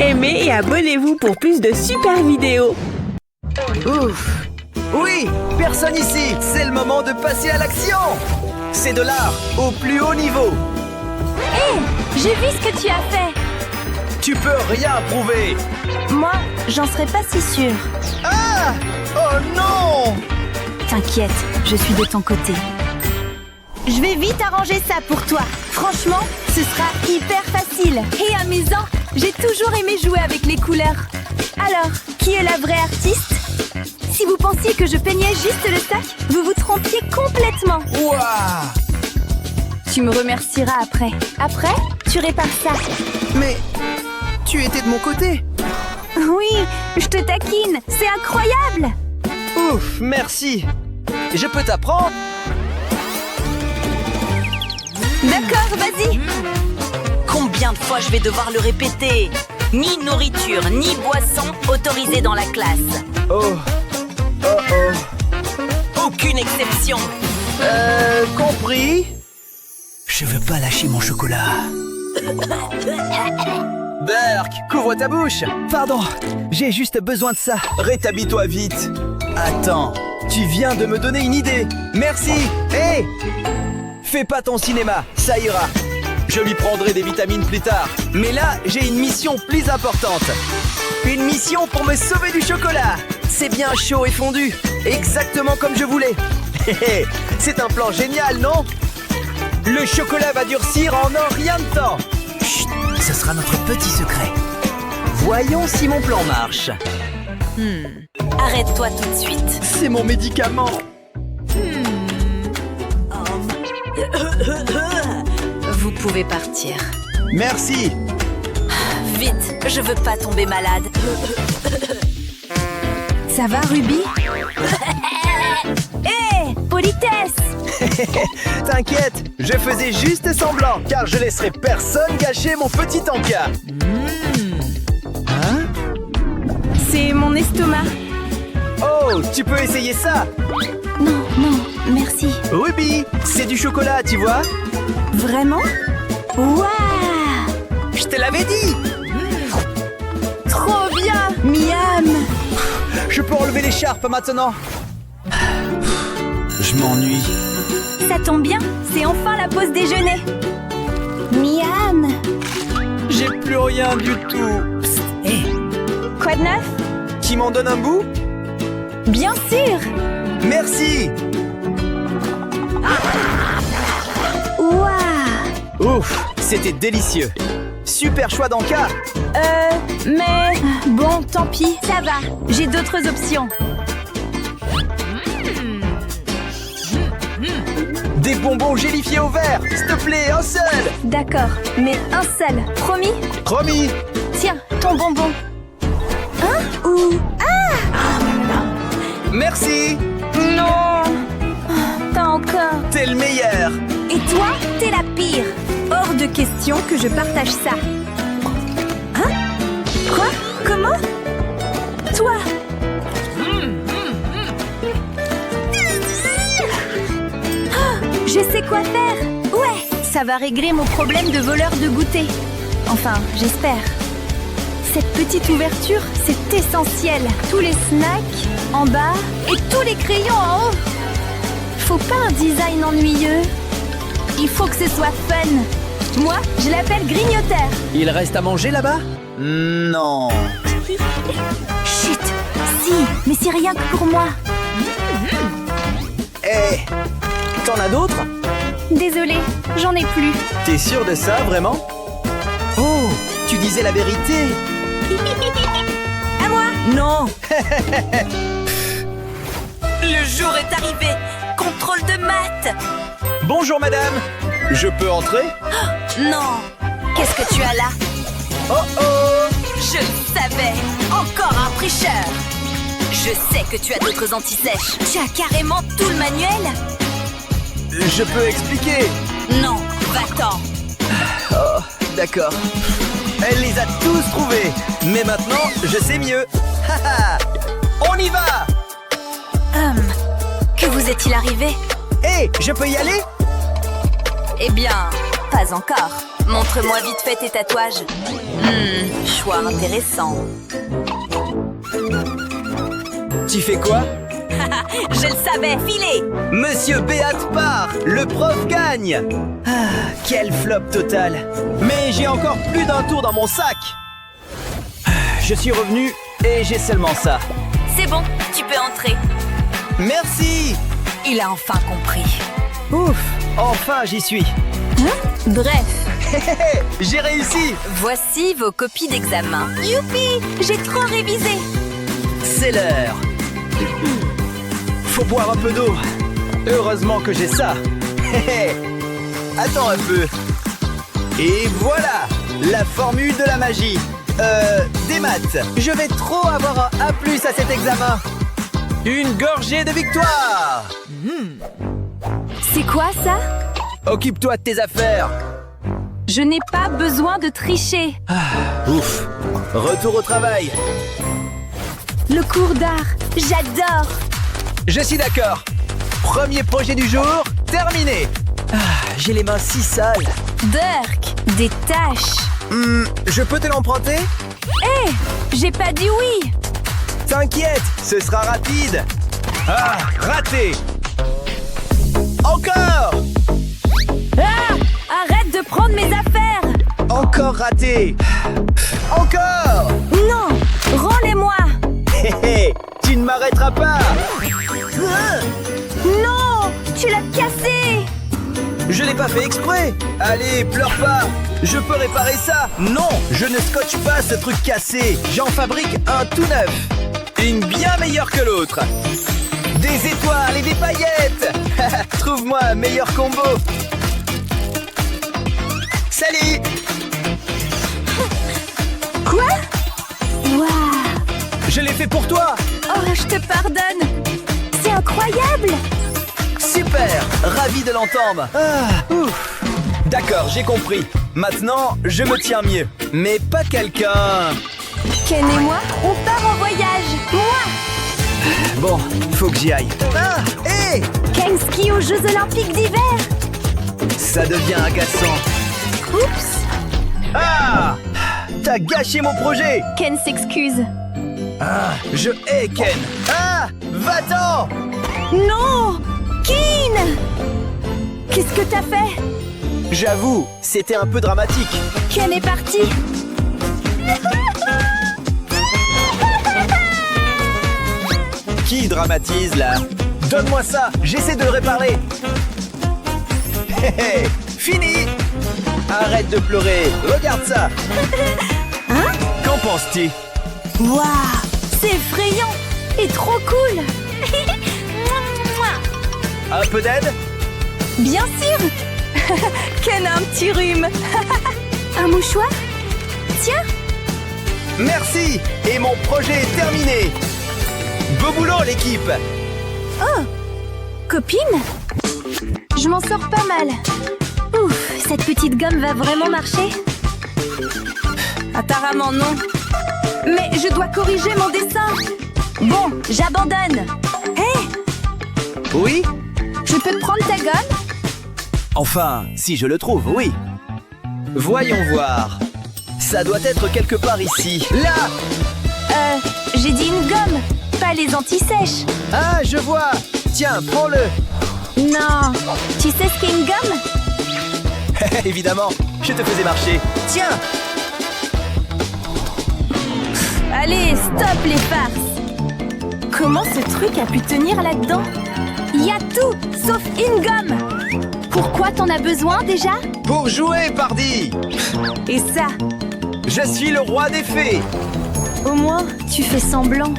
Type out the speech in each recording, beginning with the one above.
aimez et abonnez-vous pour plus de super vidéos. Ouf! Oui, personne ici. C'est le moment de passer à l'action. C'est de l'art au plus haut niveau. Hé, j'ai vu ce que tu as fait. Tu peux rien prouver. Moi, j'en serais pas si sûre. Ah! Oh non! T'inquiète, je suis de ton côté. Je vais vite arranger ça pour toi. Franchement, ce sera hyper facile et amusant. J'ai toujours aimé jouer avec les couleurs. Alors, qui est la vraie artiste? Si vous pensiez que je peignais juste le sac, vous vous trompiez complètement. Ouah! Tu me remercieras après. Après, tu répares ça. Mais tu étais de mon côté. Oui, je te taquine. C'est incroyable. Ouf, merci. Je peux t'apprendre? D'accord, vas-y. Combien de fois je vais devoir le répéter? Ni nourriture, ni boisson autorisées dans la classe. Oh. Oh oh. Aucune exception. Compris? Je veux pas lâcher mon chocolat. Berk, couvre ta bouche. Pardon, j'ai juste besoin de ça. Rétablis-toi vite. Attends, tu viens de me donner une idée. Merci. Hé! Fais pas ton cinéma, ça ira. Je lui prendrai des vitamines plus tard. Mais là, j'ai une mission plus importante. Une mission pour me sauver du chocolat. C'est bien chaud et fondu. Exactement comme je voulais. C'est un plan génial, non? Le chocolat va durcir en un rien de temps. Chut, ce sera notre petit secret. Voyons si mon plan marche. Arrête-toi tout de suite. C'est mon médicament. Vous pouvez partir. Merci. Vite, je veux pas tomber malade. Ça va, Ruby? Hé, politesse! T'inquiète, je faisais juste semblant, car je laisserai personne gâcher mon petit encas. Hein? C'est mon estomac. Oh, tu peux essayer ça. Non, non, merci. Ruby, c'est du chocolat, tu vois? Vraiment? Waouh! Je te l'avais dit. Trop bien! Miam! Je peux enlever l'écharpe maintenant. Je m'ennuie. Ça tombe bien, c'est enfin la pause déjeuner. Miam! J'ai plus rien du tout. Psst, hé, Quoi de neuf? tu m'en donnes un bout? Bien sûr! Merci. Waouh! Ouf, c'était délicieux. Super choix d'encas. Mais... Bon, tant pis, ça va. J'ai d'autres options. Des bonbons gélifiés au verre. S'il te plaît, un seul. D'accord, mais un seul. Promis? Promis. Tiens, ton bonbon. Hein? Ou... Merci. Non! Pas encore. T'es le meilleur. Et toi, t'es la pire. Hors de question que je partage ça. Hein? Quoi? Comment? Toi! Oh, je sais quoi faire. Ouais, ça va régler mon problème de voleur de goûter. Enfin, j'espère. Cette petite ouverture, c'est essentiel. Tous les snacks en bas et tous les crayons en haut. Faut pas un design ennuyeux. Il faut que ce soit fun. Moi, je l'appelle grignoteur. Il reste à manger là-bas? Non. Chut. Si, mais c'est rien que pour moi. Hé, t'en as d'autres? Désolée, j'en ai plus. T'es sûr de ça, vraiment? Oh, tu disais la vérité. À moi. Non. Le jour est arrivé. Contrôle de maths. Bonjour, madame. Je peux entrer? Non. Qu'est-ce que tu as là? Oh oh. Je le savais. Encore un tricheur. Je sais que tu as d'autres anti-sèches. Tu as carrément tout le manuel? Je peux expliquer. Non, va-t'en. Oh, d'accord. Elle les a tous trouvés. Mais maintenant, je sais mieux. Haha. On y va. Que vous est-il arrivé? Hé, je peux y aller? Eh bien, pas encore. Montre-moi vite fait tes tatouages. Choix intéressant. Tu fais quoi? Je le savais, filez! Monsieur Béat part, le prof gagne. Ah, quel flop total. Mais j'ai encore plus d'un tour dans mon sac. Je suis revenu et j'ai seulement ça. C'est bon, tu peux entrer. Merci. Il a enfin compris. Ouf, enfin j'y suis. Bref, J'ai réussi. voici vos copies d'examen. Youpi! J'ai trop révisé. C'est l'heure. Faut boire un peu d'eau. Heureusement que j'ai ça. Attends un peu. Et voilà, la formule de la magie. Des maths. Je vais trop avoir un A+ à cet examen. Une gorgée de victoire. C'est quoi ça? Occupe-toi de tes affaires. Je n'ai pas besoin de tricher. Ouf. Retour au travail. Le cours d'art, j'adore. Je suis d'accord. Premier projet du jour, terminé. J'ai les mains si sales. Dirk, des tâches. Je peux te l'emprunter? J'ai pas dit oui. T'inquiète, ce sera rapide. Ah, raté. Encore. Arrête de prendre mes affaires. Encore raté. Encore. Non, rends-les-moi. Hé hé, tu ne m'arrêteras pas. Non, tu l'as cassé. Je l'ai pas fait exprès. Allez, pleure pas. Je peux réparer ça. Non, je ne scotche pas ce truc cassé. J'en fabrique un tout neuf. Une bien meilleure que l'autre. Des étoiles et des paillettes. Trouve-moi un meilleur combo. Salut. Quoi? Waouh. Je l'ai fait pour toi. Oh, je te pardonne. C'est incroyable. Super, ravi de l'entendre. Ouf. D'accord, j'ai compris. Maintenant, je me tiens mieux. Mais pas quelqu'un. Ken et moi, on part en voyage. Moi, Bon, faut que j'y aille. Hé, Ken skie aux Jeux Olympiques d'hiver. ça devient agaçant. Oups. Ah, t'as gâché mon projet. Ken s'excuse. Je hais Ken. Va-t'en. Non, Ken. Qu'est-ce que t'as fait? J'avoue, c'était un peu dramatique. Ken est parti. Qui dramatise là? Donne-moi ça, j'essaie de le réparer. Hé hé, fini. Arrête de pleurer, regarde ça. Qu'en penses-tu? Waouh, c'est effrayant et trop cool. Un peu d'aide? Bien sûr. Ken a un petit rhume. Un mouchoir? Tiens. Merci. Et mon projet est terminé. Beau boulot l'équipe. Copine? Je m'en sors pas mal. Ouf, cette petite gomme va vraiment marcher? Apparemment non. Mais je dois corriger mon dessin. Bon, j'abandonne. Hé, Oui? je peux te prendre ta gomme? Enfin, si je le trouve, oui. Voyons voir. Ça doit être quelque part ici. Là! J'ai dit une gomme, pas les anti-sèches. Ah, je vois. Tiens, prends-le. Non, tu sais ce qu'est une gomme? Évidemment, je te faisais marcher. Tiens! Allez, stop les farces. Comment ce truc a pu tenir là-dedans? Y a tout, sauf une gomme. Pourquoi t'en as besoin déjà? Pour jouer, pardi! Et ça, Je suis le roi des fées. au moins, tu fais semblant.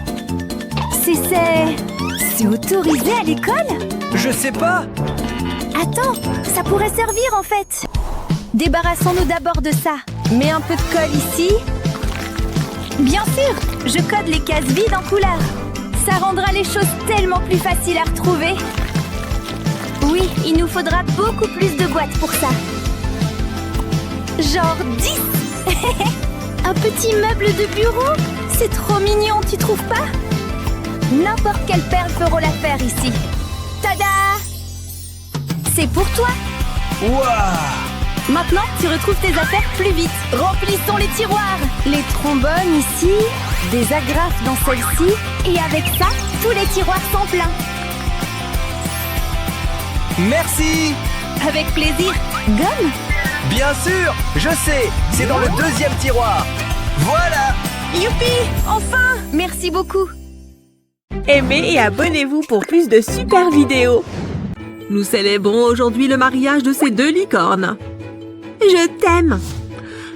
C'est autorisé à l'école? Je sais pas. Attends, ça pourrait servir en fait. Débarrassons-nous d'abord de ça. Mets un peu de colle ici. Bien sûr, je code les cases vides en couleur. Ça rendra les choses tellement plus faciles à retrouver. Oui, il nous faudra beaucoup plus de boîtes pour ça. Genre 10. Un petit meuble de bureau? C'est trop mignon, tu trouves pas? N'importe quelle perle fera l'affaire ici. Tada! C'est pour toi. Waouh! Maintenant, tu retrouves tes affaires plus vite. Remplissons les tiroirs. Les trombones ici, des agrafes dans celle-ci, et avec ça, tous les tiroirs sont pleins. Merci. Avec plaisir. Gomme? Bien sûr, je sais, c'est dans le deuxième tiroir. Voilà. Youpi! Enfin! Merci beaucoup. Aimez et abonnez-vous pour plus de super vidéos. Nous célébrons aujourd'hui le mariage de ces deux licornes. Je t'aime.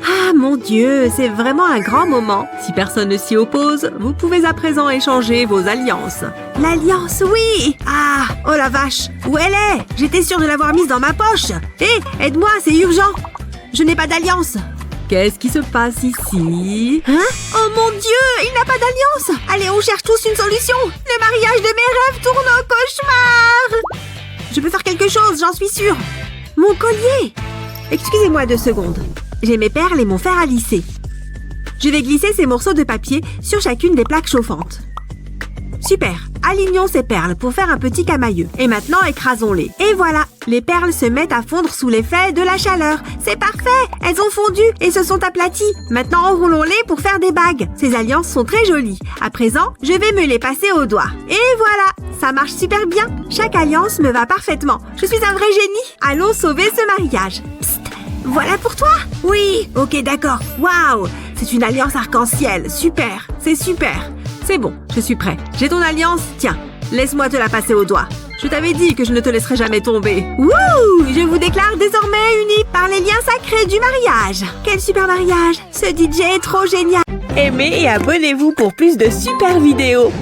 Ah mon Dieu, c'est vraiment un grand moment. Si personne ne s'y oppose, vous pouvez à présent échanger vos alliances. L'alliance, oui. Ah, oh la vache, où elle est? J'étais sûre de l'avoir mise dans ma poche. Hé, aide-moi, c'est urgent. Je n'ai pas d'alliance. Qu'est-ce qui se passe ici? Hein? Oh mon Dieu, il n'a pas d'alliance. Allez, on cherche tous une solution. Le mariage de mes rêves tourne au cauchemar. Je peux faire quelque chose, j'en suis sûre. Mon collier. Excusez-moi 2 secondes. J'ai mes perles et mon fer à lisser. Je vais glisser ces morceaux de papier sur chacune des plaques chauffantes. Super. Alignons ces perles pour faire un petit camailleux. Et maintenant, écrasons-les. Et voilà. Les perles se mettent à fondre sous l'effet de la chaleur. C'est parfait. Elles ont fondu et se sont aplaties. Maintenant, enroulons-les pour faire des bagues. Ces alliances sont très jolies. À présent, je vais me les passer au doigt. Et voilà. Ça marche super bien. Chaque alliance me va parfaitement. Je suis un vrai génie. Allons sauver ce mariage. Psst. Voilà pour toi? Oui. Ok, d'accord. Waouh. C'est une alliance arc-en-ciel. Super. C'est super. C'est bon, je suis prêt. J'ai ton alliance. Tiens, laisse-moi te la passer au doigt. Je t'avais dit que je ne te laisserai jamais tomber. Wouh! Je vous déclare désormais unis par les liens sacrés du mariage. Quel super mariage! Ce DJ est trop génial. Aimez et abonnez-vous pour plus de super vidéos.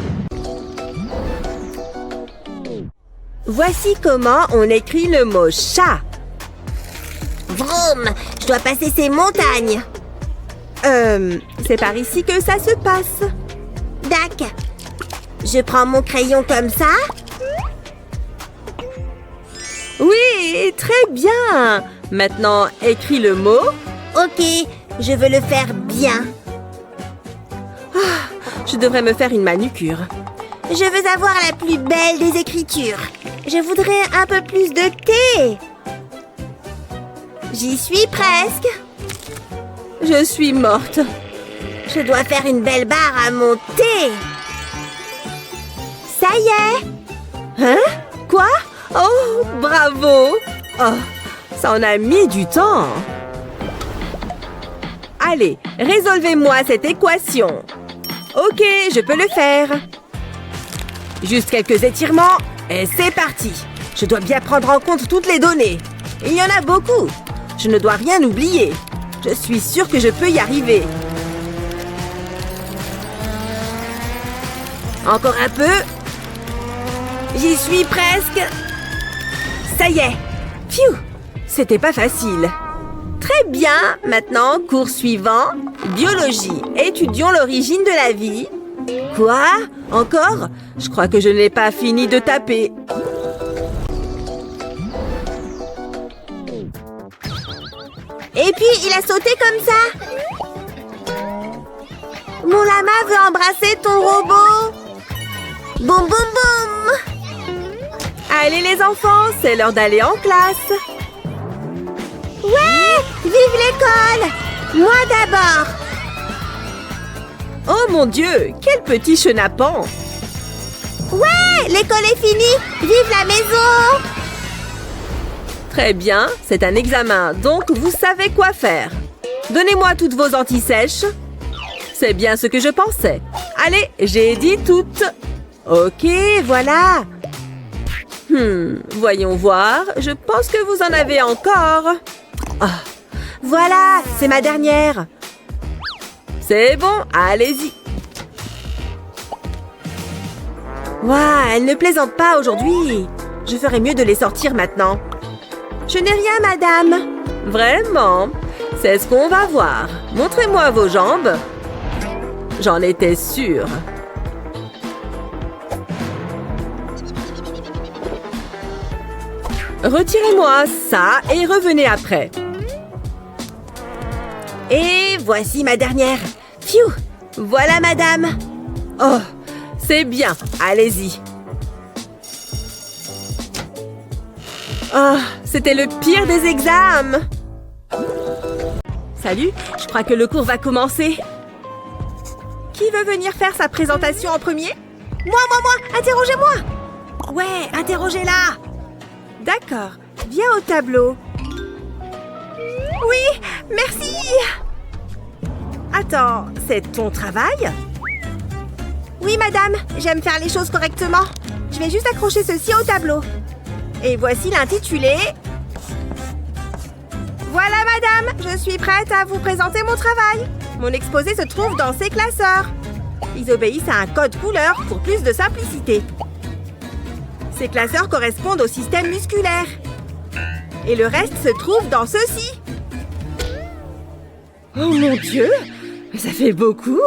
Voici comment on écrit le mot chat. Vroom, je dois passer ces montagnes. C'est par ici que ça se passe. Dac. Je prends mon crayon comme ça. Oui, très bien. Maintenant, écris le mot. Ok, je veux le faire bien. Je devrais me faire une manucure. Je veux avoir la plus belle des écritures. Je voudrais un peu plus de thé. J'y suis presque. Je suis morte. Je dois faire une belle barre à mon thé. Ça y est. Hein? Quoi? Oh, bravo! Oh, ça en a mis du temps. Allez, résolvez-moi cette équation. Ok, je peux le faire. Juste quelques étirements et c'est parti. Je dois bien prendre en compte toutes les données. Il y en a beaucoup. Je ne dois rien oublier. Je suis sûre que je peux y arriver. Encore un peu. J'y suis presque. Ça y est. Pfiou. C'était pas facile. Très bien. Maintenant, cours suivant. Biologie. Étudions l'origine de la vie. Quoi? Encore? Je crois que je n'ai pas fini de taper. Et puis, il a sauté comme ça. Mon lama veut embrasser ton robot. Boum, boum, boum. Allez les enfants, c'est l'heure d'aller en classe. Ouais, vive l'école. Moi d'abord. Oh mon Dieu, quel petit chenapan. Ouais, l'école est finie. Vive la maison. Très bien, c'est un examen, donc vous savez quoi faire. Donnez-moi toutes vos antisèches. C'est bien ce que je pensais. Allez, j'ai dit toutes. Ok, voilà. Voyons voir. Je pense que vous en avez encore. Ah, voilà, c'est ma dernière. C'est bon, allez-y. Waouh, elle ne plaisante pas aujourd'hui. Je ferais mieux de les sortir maintenant. Je n'ai rien, madame. Vraiment? C'est ce qu'on va voir. Montrez-moi vos jambes. J'en étais sûre. Retirez-moi ça et revenez après. Et voici ma dernière. Pfiou! Voilà, madame. Oh, c'est bien. Allez-y. Oh, c'était le pire des examens. Salut, je crois que le cours va commencer. Qui veut venir faire sa présentation en premier? Moi, interrogez-moi. Ouais, interrogez-la. D'accord, viens au tableau. Oui, merci. Attends, c'est ton travail? Oui, madame, j'aime faire les choses correctement. Je vais juste accrocher ceci au tableau. Et voici l'intitulé. Voilà, madame, je suis prête à vous présenter mon travail. Mon exposé se trouve dans ces classeurs. Ils obéissent à un code couleur pour plus de simplicité. Ces classeurs correspondent au système musculaire. Et le reste se trouve dans ceci. Oh mon Dieu, ça fait beaucoup.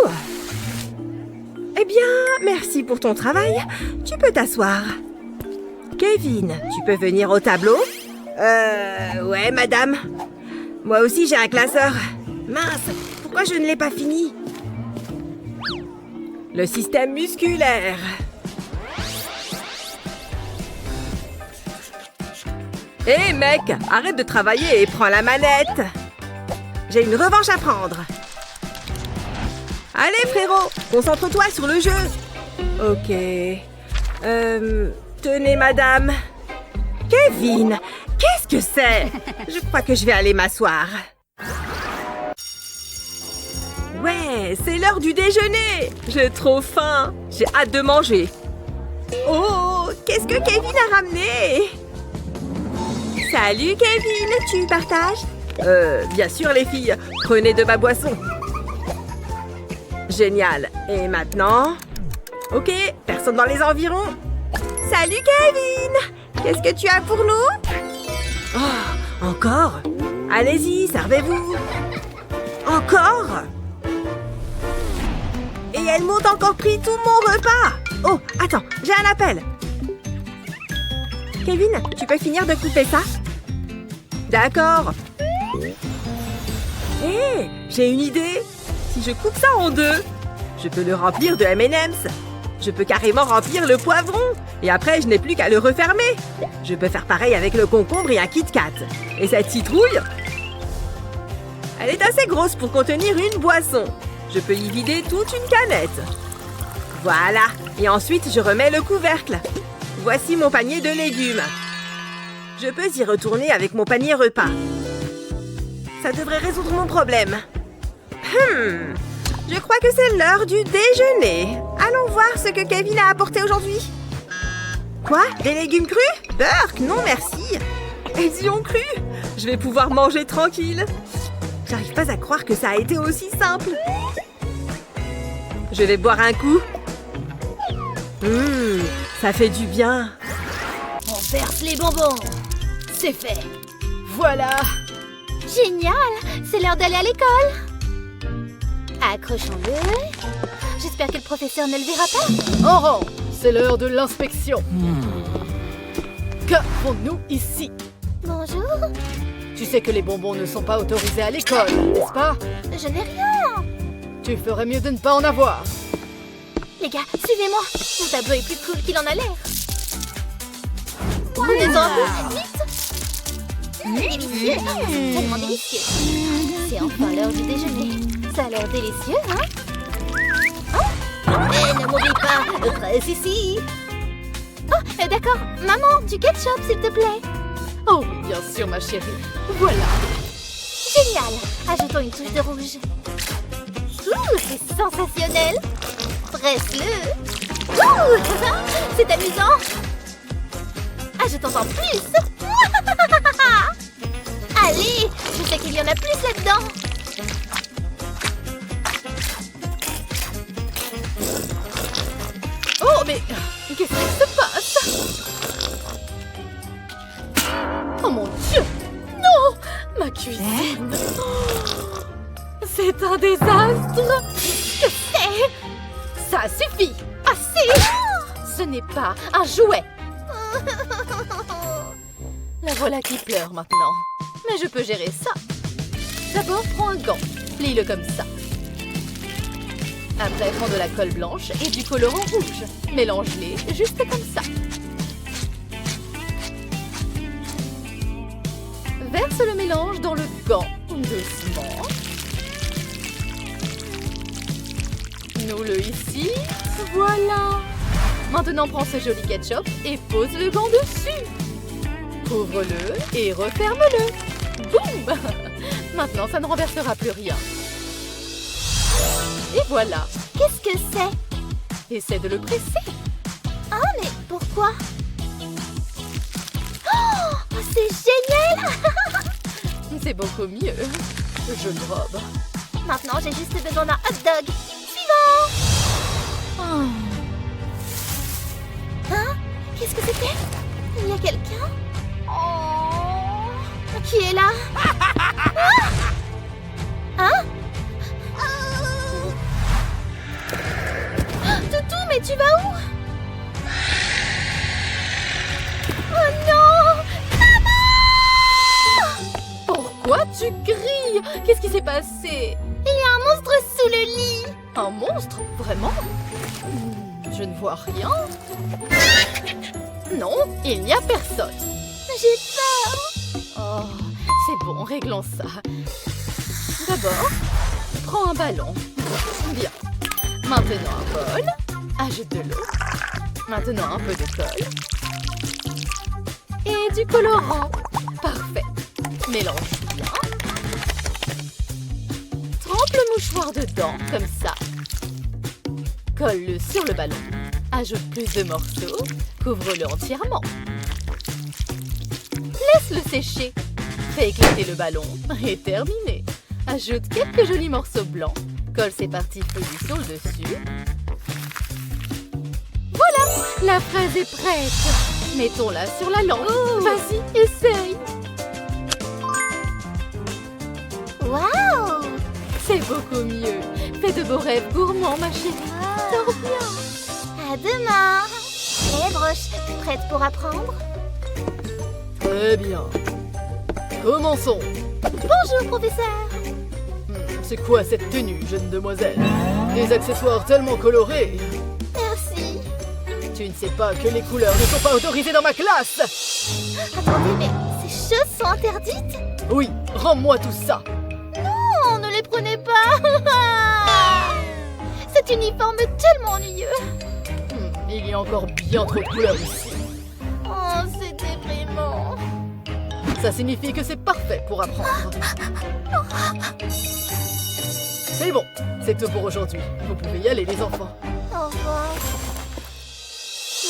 Eh bien, merci pour ton travail. Tu peux t'asseoir. Kevin, tu peux venir au tableau? Ouais, madame. Moi aussi, j'ai un classeur. Mince, pourquoi je ne l'ai pas fini? Le système musculaire. Hé, mec, arrête de travailler et prends la manette. J'ai une revanche à prendre. Allez, frérot, concentre-toi sur le jeu. Ok. Tenez, madame. Kevin, qu'est-ce que c'est? Je crois que je vais aller m'asseoir. Ouais, c'est l'heure du déjeuner. J'ai trop faim. J'ai hâte de manger. Oh, qu'est-ce que Kevin a ramené? Salut, Kevin. Tu partages? Bien sûr, les filles. Prenez de ma boisson. Génial. Et maintenant? Ok, personne dans les environs. Salut, Kevin. Qu'est-ce que tu as pour nous? Oh, encore? Allez-y, servez-vous. Encore? Et elles m'ont encore pris tout mon repas. Oh, attends, j'ai un appel. Kevin, tu peux finir de couper ça? D'accord. Hé, j'ai une idée. Si je coupe ça en deux, je peux le remplir de M&M's. Je peux carrément remplir le poivron. Et après, je n'ai plus qu'à le refermer. Je peux faire pareil avec le concombre et un Kit Kat. Et cette citrouille, elle est assez grosse pour contenir une boisson. Je peux y vider toute une canette. Voilà. Et ensuite, je remets le couvercle. Voici mon panier de légumes. Je peux y retourner avec mon panier repas. Ça devrait résoudre mon problème. Je crois que c'est l'heure du déjeuner. Allons voir ce que Kevin a apporté aujourd'hui. Quoi? Des légumes crus? Burk, non merci. Ils y ont cru. Je vais pouvoir manger tranquille. J'arrive pas à croire que ça a été aussi simple. Je vais boire un coup. Ça fait du bien. On verse les bonbons. C'est fait. Voilà. Génial! C'est l'heure d'aller à l'école! Accrochons-le. J'espère que le professeur ne le verra pas. En rang, c'est l'heure de l'inspection. Qu'avons-nous ici? Bonjour. Tu sais que les bonbons ne sont pas autorisés à l'école, n'est-ce pas? Je n'ai rien. Tu ferais mieux de ne pas en avoir. Les gars, suivez-moi. Mon tableau est plus cool qu'il en a l'air. Prenez-en un peu, vite. Délicieux. C'est tellement délicieux. C'est enfin l'heure du déjeuner. Ça a l'air délicieux, hein? Et ne m'oublie pas, presse ici. Oh, d'accord. Maman, du ketchup, s'il te plaît. Oh oui, bien sûr, ma chérie. Voilà. Génial. Ajoutons une touche de rouge. C'est sensationnel. Presse-le. C'est amusant. Ajoutons en plus. Allez, je sais qu'il y en a plus là-dedans. Oh, mais qu'est-ce qui se passe? Oh mon Dieu! Non! Ma cuisine! Oh, c'est un désastre! Que c'est? Ça suffit! Assez! Ce n'est pas un jouet! La voilà qui pleure maintenant. Mais je peux gérer ça. D'abord, prends un gant. Plie-le comme ça. Après, prends de la colle blanche et du colorant rouge. Mélange-les juste comme ça. Verse le mélange dans le gant doucement. Mets-nous-le ici. Voilà. Maintenant, prends ce joli ketchup et pose le gant dessus. Ouvre-le et referme-le. Boum! Maintenant, ça ne renversera plus rien. Et voilà. Qu'est-ce que c'est? Essaie de le presser. Ah, mais pourquoi? Oh, c'est génial! C'est beaucoup mieux. Jolie robe. Maintenant, j'ai juste besoin d'un hot dog. Suivant! Oh. Hein? Qu'est-ce que c'était? Il y a quelqu'un? Oh! Qui est là? Ah! Hein? Toutou, mais tu vas où? Oh non! Pourquoi tu cries? Qu'est-ce qui s'est passé? Il y a un monstre sous le lit! Un monstre? Vraiment? Je ne vois rien. Non, il n'y a personne. J'ai peur! Oh, c'est bon, réglons ça. D'abord, prends un ballon. Bien. Maintenant un bol. Ajoute de l'eau. Maintenant un peu de colle. Et du colorant. Parfait. Mélange bien. Trempe le mouchoir dedans, comme ça. Colle-le sur le ballon. Ajoute plus de morceaux. Couvre-le entièrement. Laisse-le sécher. Fais éclater le ballon. Et terminé. Ajoute quelques jolis morceaux blancs. Colle ces parties fouillues sur le dessus. Voilà, la fraise est prête. Mettons-la sur la lampe. Vas-y, essaye. Waouh! C'est beaucoup mieux. Fais de beaux rêves gourmands, ma chérie. Dors bien. À demain! Hé, Broche, prête pour apprendre? Très bien. Commençons. Bonjour, professeur! C'est quoi cette tenue, jeune demoiselle? Des accessoires tellement colorés. Merci! Tu ne sais pas que les couleurs ne sont pas autorisées dans ma classe. Attendez, mais ces choses sont interdites? Oui, rends-moi tout ça. Non, ne les prenez pas! Cet uniforme est tellement ennuyeux! Il y a encore bien trop de couleurs ici. Oh, c'est déprimant! Ça signifie que c'est parfait pour apprendre. C'est bon, c'est tout pour aujourd'hui. Vous pouvez y aller, les enfants. Au revoir.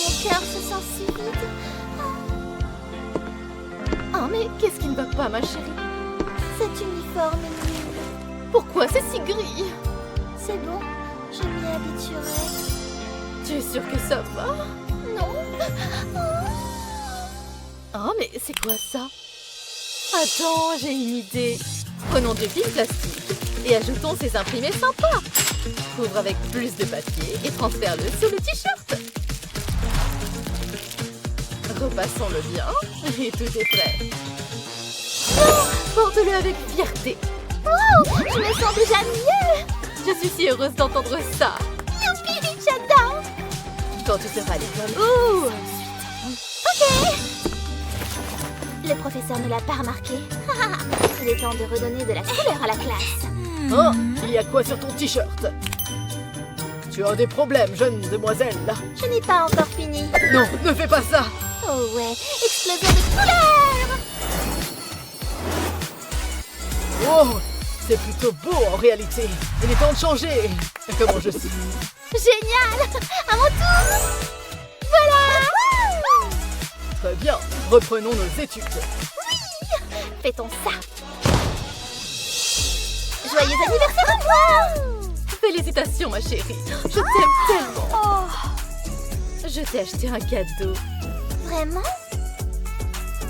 Mon cœur se sent si vide. Ah, mais qu'est-ce qui ne va pas, ma chérie? Cet uniforme est nul. Pourquoi c'est si gris? C'est bon, je m'y habituerai. Tu es sûre que ça va? Non. Ah, mais c'est quoi ça? Attends, j'ai une idée. Prenons du film plastique et ajoutons ces imprimés sympas. Couvre avec plus de papier et transfère-le sur le t-shirt. Repassons-le bien et tout est prêt. Porte-le avec fierté. Wow, je me sens déjà mieux. Je suis si heureuse d'entendre ça. Youpi, j'adore. Quand tu seras à l'école. Ouh. Ok. Le professeur ne l'a pas remarqué. Il est temps de redonner de la couleur à la classe. Oh, il y a quoi sur ton t-shirt? Tu as des problèmes, jeune demoiselle. Je n'ai pas encore fini. Non, ne fais pas ça. Oh ouais, explosion de couleurs. Oh, c'est plutôt beau en réalité. Il est temps de changer. Comment je suis? Génial. À mon tour. Voilà. Très bien, reprenons nos études. Oui. Fêtons ça. Joyeux anniversaire à toi. Félicitations, ma chérie. Je t'aime tellement. Oh. Je t'ai acheté un cadeau. Vraiment?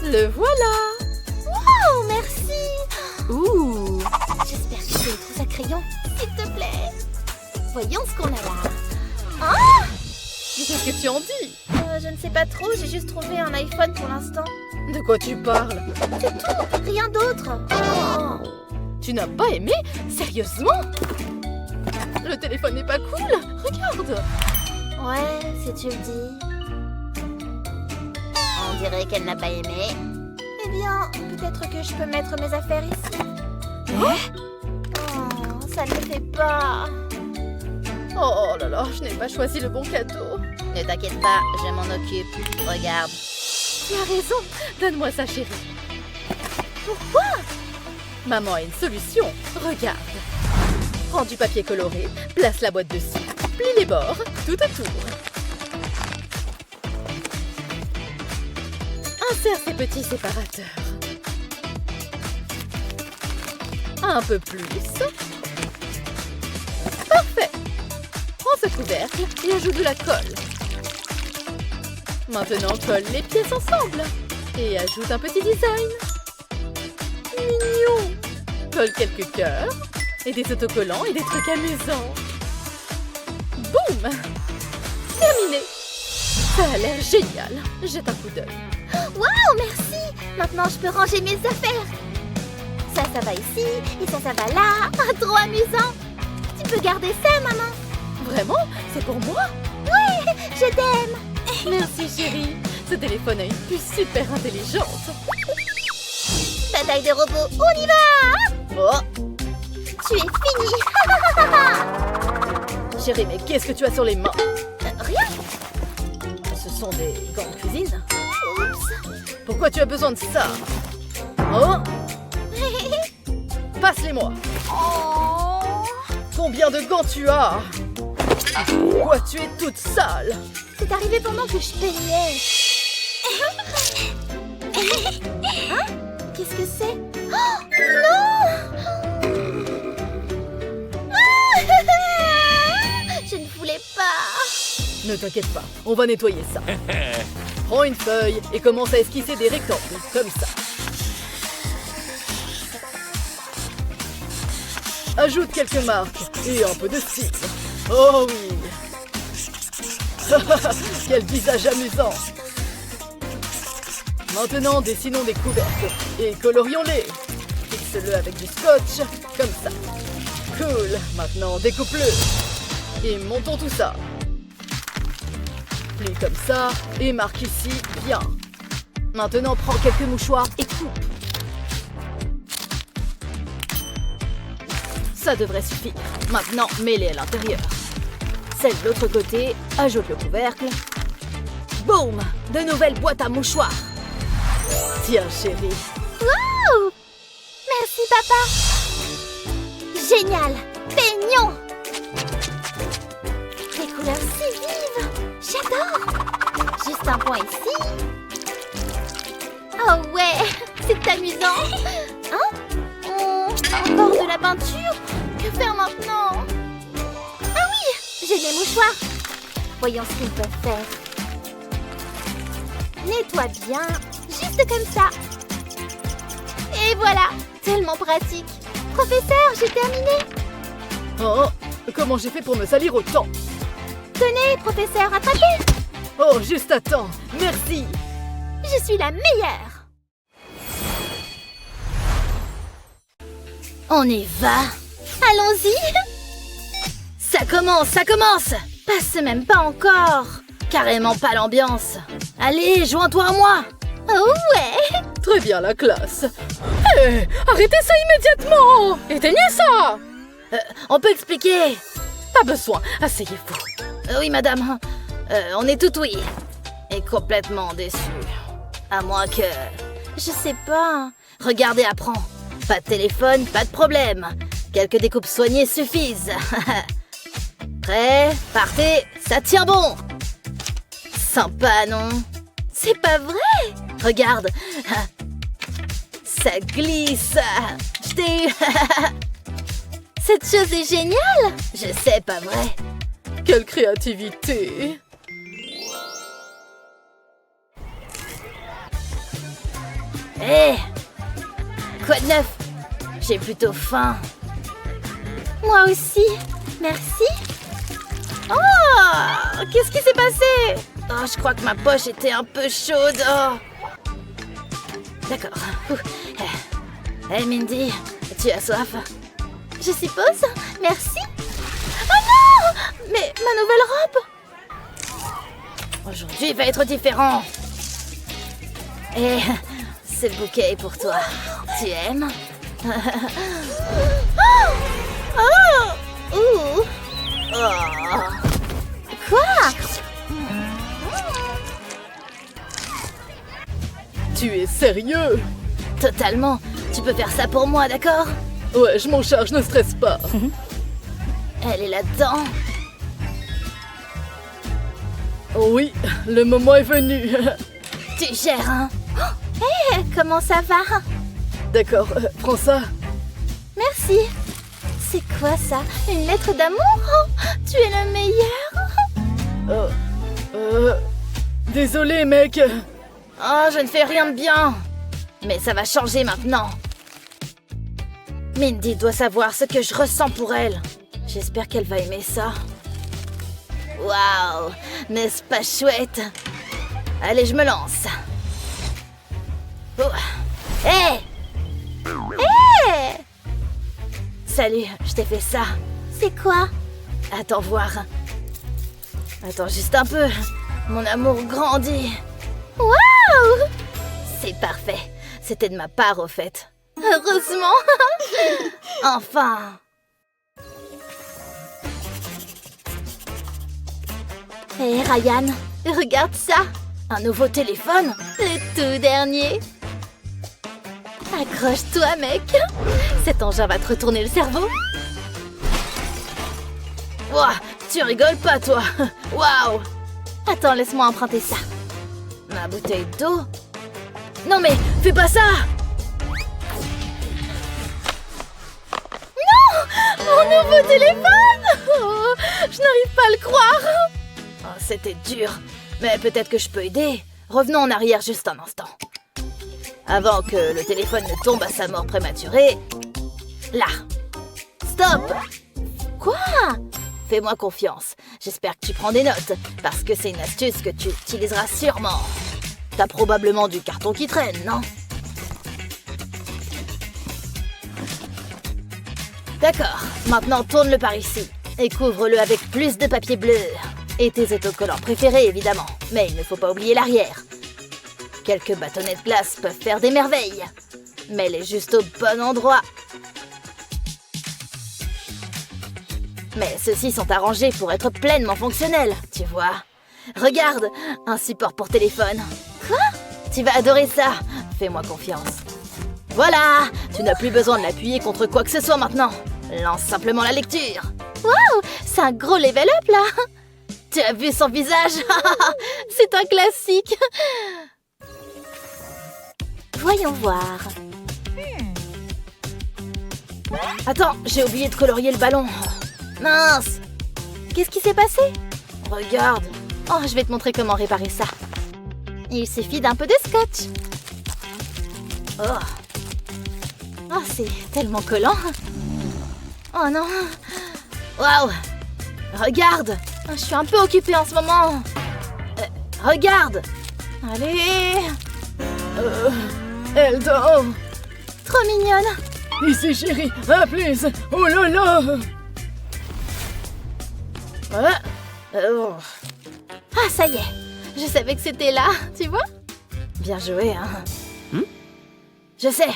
Le voilà. Wow, merci. Ouh. J'espère que tu trouves un crayon, s'il te plaît. Voyons ce qu'on a là. Ah! Qu'est-ce que tu en dis? Je ne sais pas trop, j'ai juste trouvé un iPhone pour l'instant. De quoi tu parles? C'est tout, rien d'autre. Oh. Tu n'as pas aimé? Sérieusement? Le téléphone n'est pas cool? Regarde. Ouais, si tu le dis. On dirait qu'elle n'a pas aimé. Eh bien, peut-être que je peux mettre mes affaires ici. Oh, ça ne le fait pas. Oh là là, je n'ai pas choisi le bon cadeau. Ne t'inquiète pas, je m'en occupe. Regarde. Tu as raison. Donne-moi ça, chérie. Pourquoi? Maman a une solution. Regarde. Prends du papier coloré, place la boîte dessus, plie les bords, tout autour. Insère ces petits séparateurs. Un peu plus. Parfait. Prends ce couvercle et ajoute de la colle. Maintenant, colle les pièces ensemble. Et ajoute un petit design. Mignon. Colle quelques cœurs. Et des autocollants et des trucs amusants. Boum! Terminé. Ça a l'air génial. Jette un coup d'œil. Waouh, merci. Maintenant, je peux ranger mes affaires. Ça va ici, et ça va là. Ah, trop amusant. Tu peux garder ça, maman. Vraiment? C'est pour moi? Ouais, je t'aime. Merci, chérie. Ce téléphone a une puce super intelligente. Bataille de robots, on y va. Oh! Tu es fini. Chérie, mais qu'est-ce que tu as sur les mains? Rien. Ce sont des gants de cuisine. Oups. Pourquoi tu as besoin de ça? Oh! Passe-les-moi. Oh. Combien de gants tu as? Pourquoi tu es toute sale? C'est arrivé pendant que je peignais. Hein? Qu'est-ce que c'est? Oh, non! Je ne voulais pas. Ne t'inquiète pas, on va nettoyer ça. Prends une feuille et commence à esquisser des rectangles, comme ça. Ajoute quelques marques et un peu de style. Oh oui! Quel visage amusant! Maintenant, dessinons des couvercles et colorions-les. Fixe-le avec du scotch, comme ça. Cool! Maintenant, découpe-le. Et montons tout ça. Plie comme ça et marque ici, bien. Maintenant, prends quelques mouchoirs et coupe. Ça devrait suffire. Maintenant, mets-les à l'intérieur. Celle de l'autre côté, ajoute le couvercle. Boum! De nouvelles boîtes à mouchoirs. Tiens, chérie. Wow! Merci, papa. Génial. Peignons. Les couleurs si vives. J'adore. Juste un point ici. Oh ouais, c'est amusant. Hein? Oh, encore de la peinture? Que faire maintenant? Ah oui, j'ai des mouchoirs. Voyons ce qu'ils peuvent faire. Nettoie bien, juste comme ça. Et voilà, tellement pratique. Professeur, j'ai terminé. Oh, comment j'ai fait pour me salir autant? Tenez, professeur, attrapez. Oh, juste à temps. Merci. Je suis la meilleure. On y va. Allons-y. Ça commence. Passe même pas encore. Carrément pas l'ambiance. Allez, joins-toi à moi. Oh ouais. Très bien, la classe. Hé, arrêtez ça immédiatement. Éteignez ça. On peut expliquer. Pas besoin, asseyez-vous. Oui, madame. On est tout oui. Et complètement déçus. À moins que... Je sais pas. Regardez, apprends. Pas de téléphone, pas de problème. Quelques découpes soignées suffisent. Prêt? Partez, ça tient bon. Sympa, non? C'est pas vrai. Regarde. Ça glisse. Je t'ai... Cette chose est géniale. Je sais, pas vrai? Quelle créativité. Hé! Quoi de neuf? J'ai plutôt faim. Moi aussi. Merci. Oh! Qu'est-ce qui s'est passé? Oh, je crois que ma poche était un peu chaude. Oh. D'accord. Hé, Mindy, tu as soif? Je suppose. Merci. Oh non! Mais ma nouvelle robe. Aujourd'hui va être différent. Et ce bouquet est pour toi. Tu aimes? Oh! Ouh! Oh. Quoi? Tu es sérieux? Totalement. Tu peux faire ça pour moi, d'accord? Ouais, je m'en charge, ne stresse pas. Elle est là-dedans. Oh oui, le moment est venu. Tu gères, hein? Comment ça va? D'accord, prends ça. Merci. C'est quoi ça? Une lettre d'amour? Oh, tu es le meilleur. Désolé, mec. Oh, je ne fais rien de bien. Mais ça va changer maintenant. Mindy doit savoir ce que je ressens pour elle. J'espère qu'elle va aimer ça. Waouh, n'est-ce pas chouette? Allez, je me lance. Oh. Hé! Hé! Salut, je t'ai fait ça. C'est quoi? Attends voir. Attends juste un peu. Mon amour grandit. Waouh! C'est parfait. C'était de ma part au fait. Heureusement. Enfin. Hé Ryan, regarde ça. Un nouveau téléphone? Le tout dernier. Accroche-toi, mec. Cet engin va te retourner le cerveau. Ouah, tu rigoles pas, toi. Waouh. Attends, laisse-moi emprunter ça. Ma bouteille d'eau? Non mais, fais pas ça! Mon nouveau téléphone! Oh, je n'arrive pas à le croire. Oh, c'était dur. Mais peut-être que je peux aider. Revenons en arrière juste un instant. Avant que le téléphone ne tombe à sa mort prématurée. Là. Stop! Quoi? Fais-moi confiance. J'espère que tu prends des notes, parce que c'est une astuce que tu utiliseras sûrement. T'as probablement du carton qui traîne, non? D'accord, maintenant tourne-le par ici et couvre-le avec plus de papier bleu. Et tes autocollants préférés, évidemment. Mais il ne faut pas oublier l'arrière. Quelques bâtonnets de glace peuvent faire des merveilles. Mets-les juste au bon endroit. Mais ceux-ci sont arrangés pour être pleinement fonctionnels, tu vois. Regarde, un support pour téléphone. Quoi? Tu vas adorer ça. Fais-moi confiance. Voilà, tu n'as plus besoin de l'appuyer contre quoi que ce soit maintenant. Lance simplement la lecture. Waouh, c'est un gros level up là. Tu as vu son visage? C'est un classique. Voyons voir. Attends, j'ai oublié de colorier le ballon. Mince. Qu'est-ce qui s'est passé? Regarde. Oh, je vais te montrer comment réparer ça. Il suffit d'un peu de scotch. Oh. Oh, c'est tellement collant. Oh non. Waouh. Regarde. Je suis un peu occupée en ce moment. Regarde. Allez. Elle dort. Trop mignonne. Ici, chérie. À plus. Oh là là. Ah, ça y est. Je savais que c'était là, tu vois? Bien joué, hein. Je sais.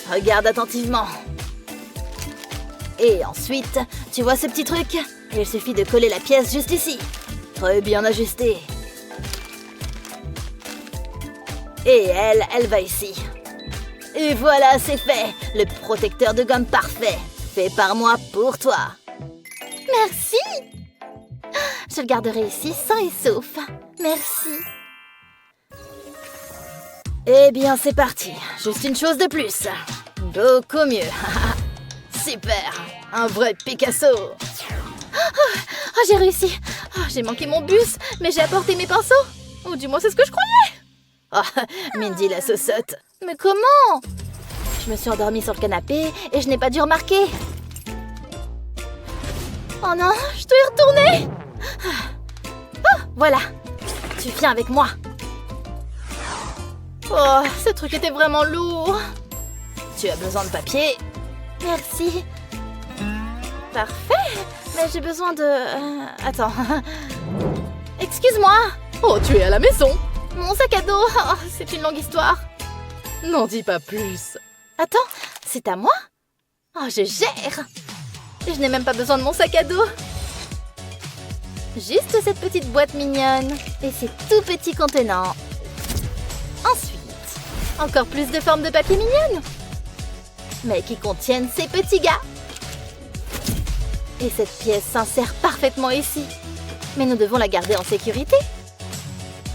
Regarde attentivement. Et ensuite, tu vois ce petit truc? Il suffit de coller la pièce juste ici. Très bien ajustée. Et elle va ici. Et voilà, c'est fait. Le protecteur de gomme parfait. Fait par moi pour toi. Merci. Je le garderai ici sain et sauf. Merci. Eh bien, c'est parti. Juste une chose de plus. Beaucoup mieux. Super. Un vrai Picasso. Oh, j'ai réussi. Oh, j'ai manqué mon bus, mais j'ai apporté mes pinceaux. Ou du moins, c'est ce que je croyais. Oh, Mindy la saucotte. Mais comment? Je me suis endormie sur le canapé et je n'ai pas dû remarquer. Oh non, je dois y retourner. Oh, voilà. Tu viens avec moi. Oh, ce truc était vraiment lourd. Tu as besoin de papier? Merci. Parfait. Mais j'ai besoin de... Attends. Excuse-moi. Oh, tu es à la maison. Mon sac à dos. Oh, c'est une longue histoire. N'en dis pas plus. Attends, c'est à moi? Oh, je gère. Je n'ai même pas besoin de mon sac à dos. Juste cette petite boîte mignonne et ces tout petits contenants. Ensuite, encore plus de formes de papier mignonnes, mais qui contiennent ces petits gars. Et cette pièce s'insère parfaitement ici. Mais nous devons la garder en sécurité.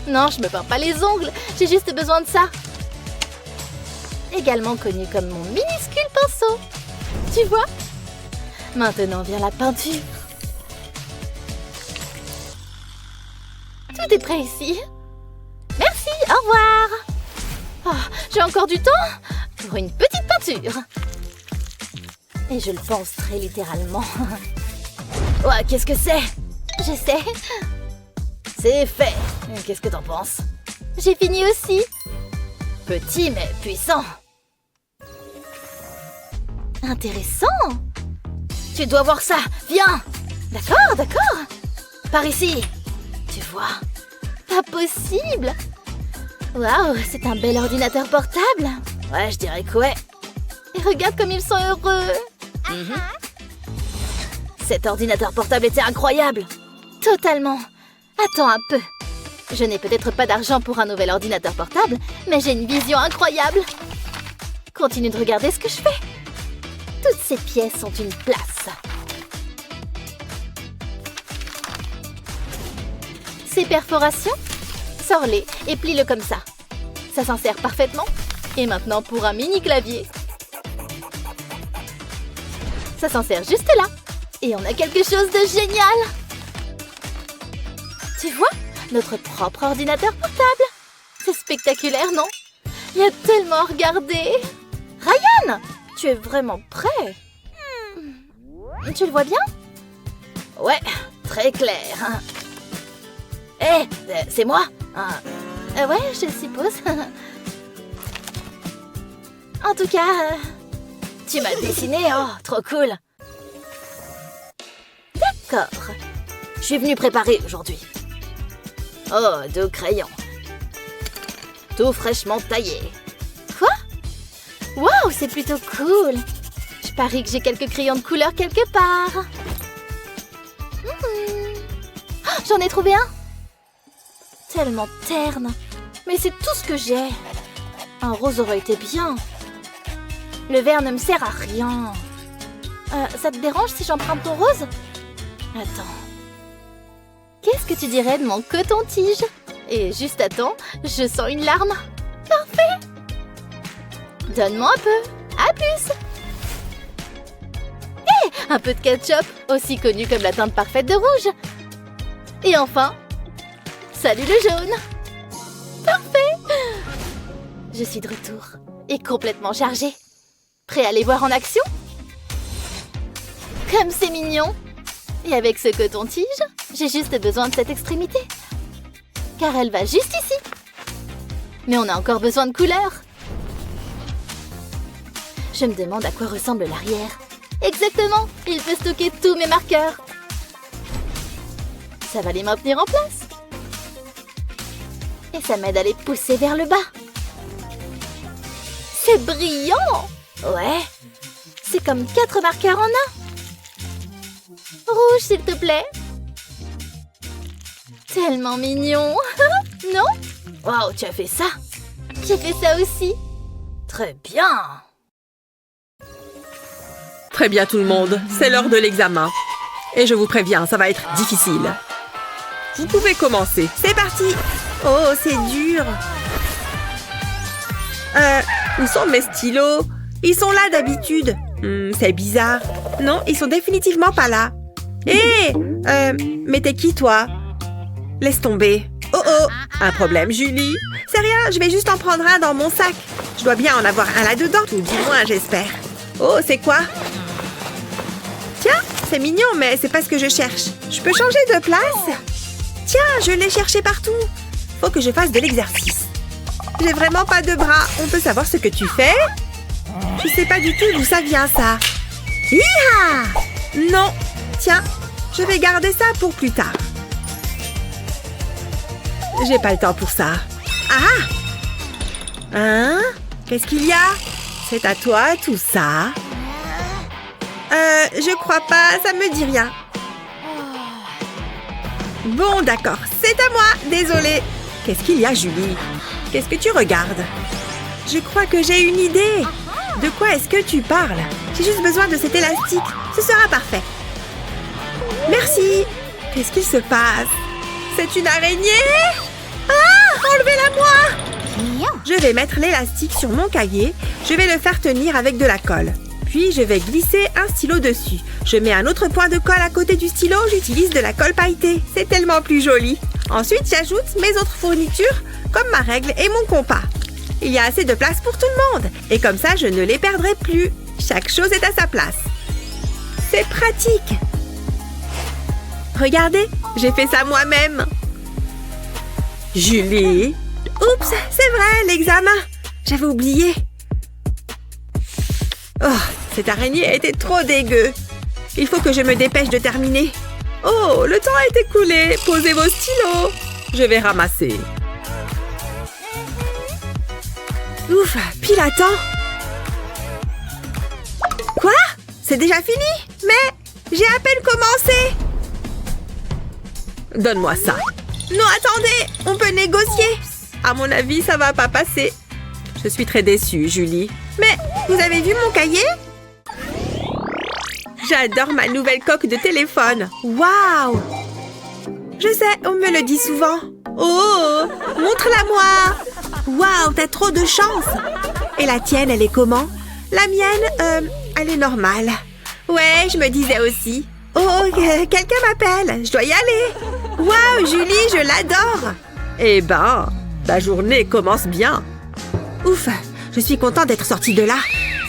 Non, je me peins pas les ongles, j'ai juste besoin de ça. Également connu comme mon minuscule pinceau. Tu vois? Maintenant vient la peinture. Tout est prêt ici. Merci, au revoir. Oh, j'ai encore du temps pour une petite peinture. Et je le pense très littéralement. Ouais, qu'est-ce que c'est? Je sais. C'est fait. Qu'est-ce que t'en penses? J'ai fini aussi. Petit mais puissant. Intéressant. Tu dois voir ça. Viens. D'accord, d'accord. Par ici. Tu vois? Pas possible. Waouh, c'est un bel ordinateur portable. Ouais, je dirais que ouais. Et regarde comme ils sont heureux. Cet ordinateur portable était incroyable. Totalement. Attends un peu. Je n'ai peut-être pas d'argent pour un nouvel ordinateur portable, mais j'ai une vision incroyable. Continue de regarder ce que je fais. Toutes ces pièces ont une place. Ces perforations, sors-les et plie-le comme ça. Ça s'insère parfaitement. Et maintenant pour un mini clavier. Ça s'insère juste là. Et on a quelque chose de génial. Tu vois? Notre propre ordinateur portable. C'est spectaculaire, non? Il y a tellement à regarder. Ryan, tu es vraiment prêt? Tu le vois bien? Ouais, très clair. Hé, c'est moi? Ouais, je le suppose. En tout cas, tu m'as dessiné. Oh, trop cool. D'accord. Je suis venue préparer aujourd'hui. Oh, 2 crayons. Tout fraîchement taillé. Quoi? Waouh, c'est plutôt cool. Je parie que j'ai quelques crayons de couleur quelque part. Oh, j'en ai trouvé un. Tellement terne. Mais c'est tout ce que j'ai. Un rose aurait été bien. Le vert ne me sert à rien. Ça te dérange si j'emprunte ton rose? Attends. Qu'est-ce que tu dirais de mon coton-tige? Et juste attends, je sens une larme. Parfait. Donne-moi un peu. À plus. Hé, un peu de ketchup, aussi connu comme la teinte parfaite de rouge. Et enfin, salut le jaune. Parfait. Je suis de retour et complètement chargée. Prêt à les voir en action? Comme c'est mignon. Et avec ce coton-tige, j'ai juste besoin de cette extrémité. Car elle va juste ici. Mais on a encore besoin de couleurs. Je me demande à quoi ressemble l'arrière. Exactement, il peut stocker tous mes marqueurs. Ça va les maintenir en place. Et ça m'aide à les pousser vers le bas. C'est brillant! Ouais, c'est comme 4 marqueurs en un. Rouge, s'il te plaît. Tellement mignon. Non? Waouh, tu as fait ça? J'ai fait ça aussi. Très bien. Très bien tout le monde, c'est l'heure de l'examen. Et je vous préviens, ça va être difficile. Vous pouvez commencer. C'est parti. Oh, c'est dur. Où sont mes stylos? Ils sont là d'habitude. C'est bizarre. Non, ils sont définitivement pas là. Hé! Mais t'es qui, toi? Laisse tomber. Oh oh! Un problème, Julie? C'est rien, je vais juste en prendre un dans mon sac. Je dois bien en avoir un là-dedans. Tout du moins, j'espère. Oh, c'est quoi? Tiens, c'est mignon, mais c'est pas ce que je cherche. Je peux changer de place? Tiens, je l'ai cherché partout. Faut que je fasse de l'exercice. J'ai vraiment pas de bras. On peut savoir ce que tu fais? Je sais pas du tout d'où ça vient, ça. Hi-ha! Non. Tiens, je vais garder ça pour plus tard. J'ai pas le temps pour ça. Ah! Hein? Qu'est-ce qu'il y a? C'est à toi, tout ça? Je crois pas, ça me dit rien. Bon, d'accord, c'est à moi. Désolée. Qu'est-ce qu'il y a, Julie? Qu'est-ce que tu regardes? Je crois que j'ai une idée. De quoi est-ce que tu parles? J'ai juste besoin de cet élastique. Ce sera parfait. Merci. Qu'est-ce qu'il se passe? C'est une araignée? Ah! Enlevez-la-moi! Je vais mettre l'élastique sur mon cahier. Je vais le faire tenir avec de la colle. Puis, je vais glisser un stylo dessus. Je mets un autre point de colle à côté du stylo. J'utilise de la colle pailletée. C'est tellement plus joli. Ensuite, j'ajoute mes autres fournitures, comme ma règle et mon compas. Il y a assez de place pour tout le monde. Et comme ça, je ne les perdrai plus. Chaque chose est à sa place. C'est pratique. Regardez, j'ai fait ça moi-même. Julie. Oups, c'est vrai, l'examen. J'avais oublié. Oh, cette araignée était trop dégueu. Il faut que je me dépêche de terminer. Oh, le temps est écoulé. Posez vos stylos. Je vais ramasser. Ouf, pile à temps. Quoi? C'est déjà fini? Mais j'ai à peine commencé. Donne-moi ça. Non, attendez, on peut négocier. À mon avis, ça va pas passer. Je suis très déçue, Julie. Mais vous avez vu mon cahier? J'adore ma nouvelle coque de téléphone. Waouh! Je sais, on me le dit souvent. Oh, montre-la-moi. Waouh, t'as trop de chance. Et la tienne, elle est comment? La mienne, elle est normale. Ouais, je me disais aussi. Oh, quelqu'un m'appelle. Je dois y aller. Waouh, Julie, je l'adore. Eh ben, ta journée commence bien. Ouf, je suis contente d'être sortie de là.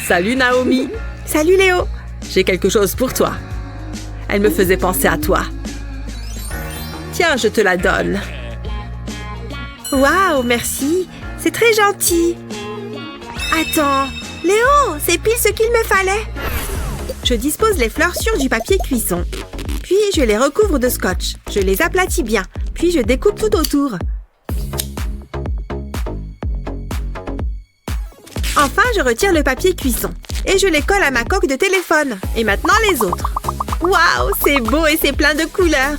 Salut Naomi. Salut Léo. J'ai quelque chose pour toi. Elle me faisait penser à toi. Tiens, je te la donne. Waouh, merci. C'est très gentil. Attends, Léo, c'est pile ce qu'il me fallait. Je dispose les fleurs sur du papier cuisson. Puis, je les recouvre de scotch. Je les aplatis bien. Puis, je découpe tout autour. Enfin, je retire le papier cuisson. Et je les colle à ma coque de téléphone. Et maintenant, les autres. Waouh, c'est beau et c'est plein de couleurs.